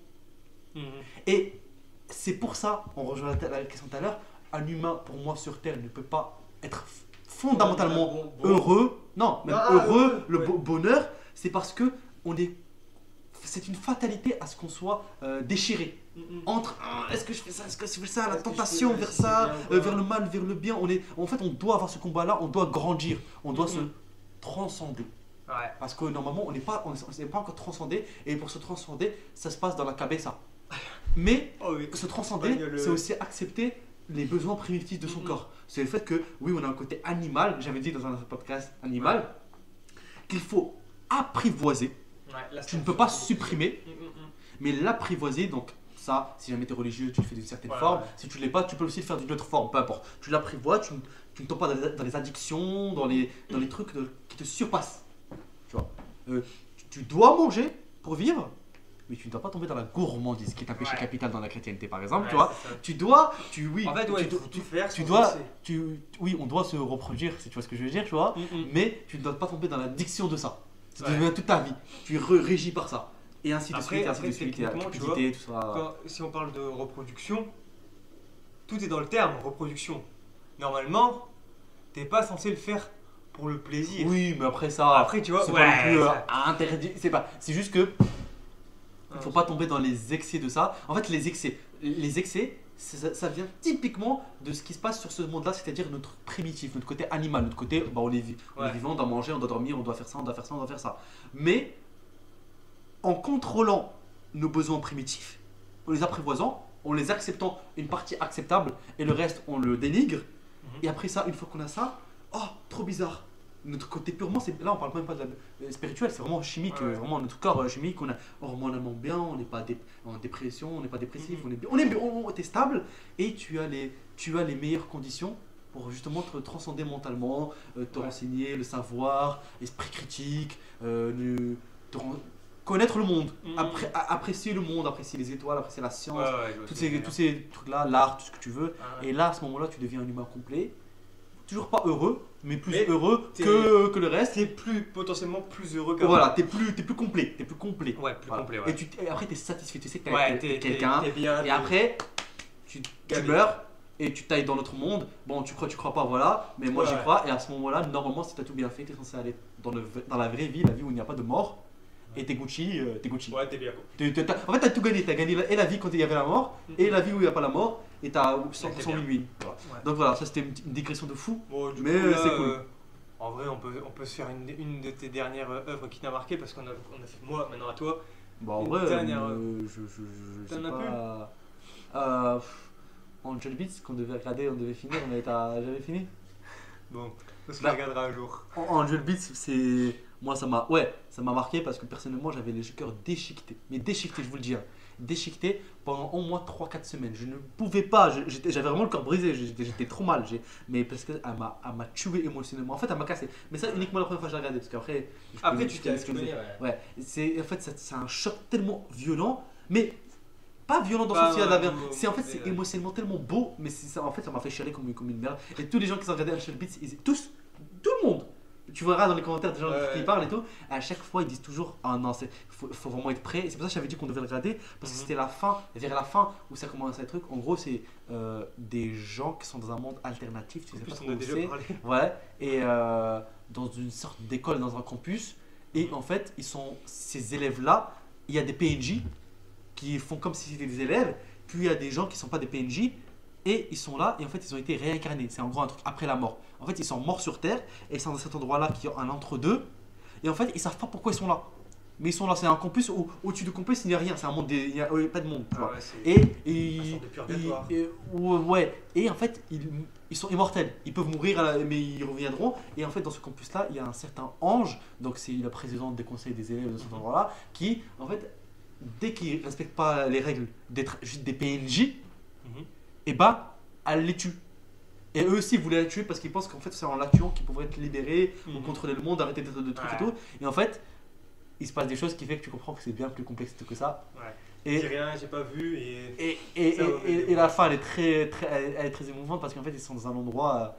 Et c'est pour ça, on rejoint la question tout à l'heure, un humain pour moi sur Terre ne peut pas être fondamentalement Bon. heureux, non, même Ah, heureux, ouais, ouais. bonheur, c'est parce que c'est une fatalité à ce qu'on soit déchiré entre est-ce que je fais ça, est-ce que je fais ça, la Est-ce que je tentation fais vers si ça, c'est bien ou pas vers le mal, vers le bien. En fait, on doit avoir ce combat-là, on doit grandir, on doit se Mhm. transcender. Ouais. Parce que normalement, on n'est pas encore transcendé, et pour se transcender, ça se passe dans la cabeza. Mais Oh oui. se transcender, Ouais, il y a le- c'est aussi accepter les besoins primitifs de son corps. C'est le fait que, oui, on a un côté animal, j'avais dit dans un podcast animal, qu'il faut apprivoiser. Ouais, là, Tu ne peux pas supprimer, Mm. mais l'apprivoiser, donc ça, si jamais tu es religieux, tu le fais d'une certaine Ouais, forme. ouais. Si tu ne l'es pas, tu peux aussi le faire d'une autre forme, peu importe. Tu l'apprivoises, tu ne tombes pas dans les addictions, dans les trucs qui te surpassent. Tu vois. Tu dois manger pour vivre, mais tu ne dois pas tomber dans la gourmandise, qui est un péché Ouais. capital dans la chrétienté, par exemple. Ouais, tu vois. c'est ça. Oui. En fait, ouais, tu il faut tout faire. tu sans dois, forcer. oui, on doit se reproduire, si tu vois ce que je veux dire, tu vois. Mais tu ne dois pas tomber dans l'addiction de ça. Ça Ouais. devient toute ta vie. Tu es régis par ça. Et ainsi de Après- suite, ainsi après, de suite. Et la techniquement, tu cupidité, tout ça. Si on parle de reproduction, tout est dans le terme reproduction. Normalement, t'es pas censé le faire pour le plaisir. Oui, mais après ça. Après, tu vois, c'est ouais, pas non plus ça- interdit. C'est juste que. Il faut pas tomber dans les excès de ça. En fait, les excès, ça vient typiquement de ce qui se passe sur ce monde-là, c'est-à-dire notre primitif, notre côté animal, notre côté, bah, on est Ouais. vivant, on doit manger, on doit dormir, on doit faire ça, on doit faire ça, on doit faire ça. Mais en contrôlant nos besoins primitifs, en les apprivoisant, en les acceptant une partie acceptable et le reste on le dénigre. Et après ça, une fois qu'on a ça, oh, trop bizarre. Notre côté purement, là on parle même pas de la spirituelle, c'est vraiment chimique, Ouais. vraiment notre corps chimique, on a hormonalement bien, on n'est pas en dépression, on n'est pas dépressif, Mhm. t'es stable et tu as les meilleures conditions pour justement te transcender mentalement, te Ouais. renseigner, le savoir, esprit critique, te ren- connaître le monde, Mhm. apprécier le monde, apprécier les étoiles, apprécier la science, Ouais, ouais, je vois ce que tu veux tous dire. ces trucs-là, l'art, tout ce que tu veux. Ah ouais. Et là, à ce moment-là, tu deviens un humain complet. Toujours pas heureux, mais plus Mais heureux t'es- que le reste. T'es potentiellement plus heureux qu'avant. Voilà, t'es plus complet. T'es plus complet. Ouais, plus Voilà. complet, ouais. Et après, t'es satisfait. Tu sais que Ouais, t'es quelqu'un. t'es bien. Et après, tu Gavé. meurs et tu tailles dans notre monde. Bon, tu crois pas, voilà. Mais moi, j'y Ouais. crois. Et à ce moment-là, normalement, si t'as tout bien fait, t'es censé aller dans la vraie vie, la vie où il n'y a pas de mort. Et t'es Gucci, t'es Gucci. Ouais, t'es bien. En fait, t'as tout gagné. T'as gagné et la vie quand il y avait la mort, et la vie où il n'y a pas la mort, et t'as 100% bien. win-win. Voilà. Ouais. Donc voilà, ça c'était une digression de fou. Bon, du Mais, coup, là, c'est cool. En vrai, on peut se faire une de tes dernières œuvres qui t'a marqué parce qu'on a fait moi, maintenant à toi. Bah en Une vrai, dernière, je t'en sais as pas. Angel Beats, qu'on devait regarder, on devait finir, on était j'avais fini. Bon, on se Bah. regardera un jour. Angel Beats, c'est. Moi, ça m'a marqué parce que personnellement, j'avais le cœur déchiqueté. Mais déchiqueté, je vous le dis. Hein. Déchiqueté pendant au moins 3-4 semaines. Je ne pouvais pas, j'avais vraiment le corps brisé, j'étais trop mal. Mais parce qu'elle m'a tué émotionnellement. En fait, elle m'a cassé. Mais ça, uniquement la première fois que j'ai regardé. Parce qu'après. Après, je tu t'es connais ce que exprimé, c'est. ouais. Ouais, en fait, c'est un choc tellement violent. Mais pas violent dans Pas son style. ouais, C'est en fait, c'est émotionnellement tellement beau. Mais en fait, ça m'a fait chialer comme une merde. Et tous les gens qui ont regardé Angel Beats, tout le monde. Tu verras dans les commentaires des gens qui parlent et tout, à chaque fois ils disent toujours ah non, faut vraiment être prêt. Et c'est pour ça que j'avais dit qu'on devait le regarder parce que c'était la fin, vers la fin où ça commence à être truc. En gros, c'est des gens qui sont dans un monde alternatif, tu sais pas En plus, trop on a où déjà c'est. parlé. Ouais, et dans une sorte d'école, dans un campus. Et en fait, ces élèves-là, il y a des PNJ qui font comme si c'était des élèves, puis il y a des gens qui sont pas des PNJ. Et ils sont là et en fait ils ont été réincarnés. C'est en gros un truc après la mort. En fait ils sont morts sur Terre et ils sont dans cet endroit-là qui est un entre-deux. Et en fait ils savent pas pourquoi ils sont là. Mais ils sont là, c'est un campus où au-dessus du campus il n'y a rien. C'est un monde, il n'y a pas de monde. Tu vois. Ah ouais, c'est Et une sorte de purgatoire. ouais. Et en fait ils sont immortels. Ils peuvent mourir mais ils reviendront. Et en fait dans ce campus-là il y a un certain ange. Donc c'est la présidente des conseils des élèves de cet endroit-là qui en fait dès qu'ils respectent pas les règles d'être juste des PNJ, Mhm. et bah elle les tue. Et eux aussi voulaient la tuer parce qu'ils pensent qu'en fait c'est en la tuant qu'ils pourraient être libérés ou Mhm. contrôler le monde, arrêter de trucs et Ouais. tout. Et en fait, il se passe des choses qui fait que tu comprends que c'est bien plus complexe que ça. Ouais. Et, J'ai rien, j'ai pas vu et. et Ça, ouais, et la fin elle est elle est très émouvante parce qu'en fait ils sont dans un endroit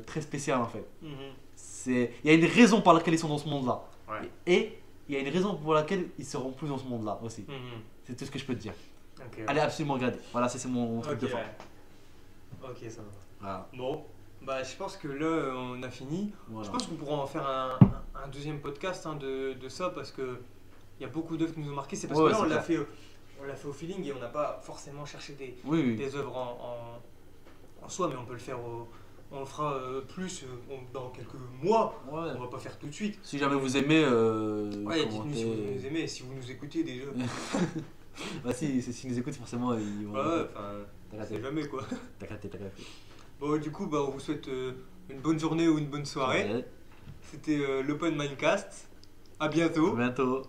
très spécial en fait. Mhm. Il y a une raison par laquelle ils sont dans ce monde là. Ouais. Et il y a une raison pour laquelle ils seront plus dans ce monde là aussi. Mhm. C'est tout ce que je peux te dire. Ok. Allez absolument regarder. Voilà, c'est mon truc Ok, de fin. ouais. Ok, ça va. Voilà. Bon, bah je pense que là on a fini. Voilà. Je pense qu'on pourra en faire un deuxième podcast hein, de ça parce que il y a beaucoup d'œuvres qui nous ont marqué. C'est parce Ouais, que là c'est on l'a fait au feeling et on n'a pas forcément cherché Oui, oui. des œuvres en soi, mais on peut le faire. On le fera plus dans quelques mois. Ouais. On va pas faire tout de suite. Si jamais vous aimez, Ouais, dites-nous si vous commentez. nous aimez, si vous nous écoutez déjà. Bah si, s'ils nous écoutent forcément, ils vont. Ouais, enfin, T'as on raté. sait jamais quoi. T'as raté. Bon, du coup, bah, on vous souhaite une bonne journée ou une bonne soirée. Ouais. C'était l'Open Mindcast. À bientôt. À bientôt.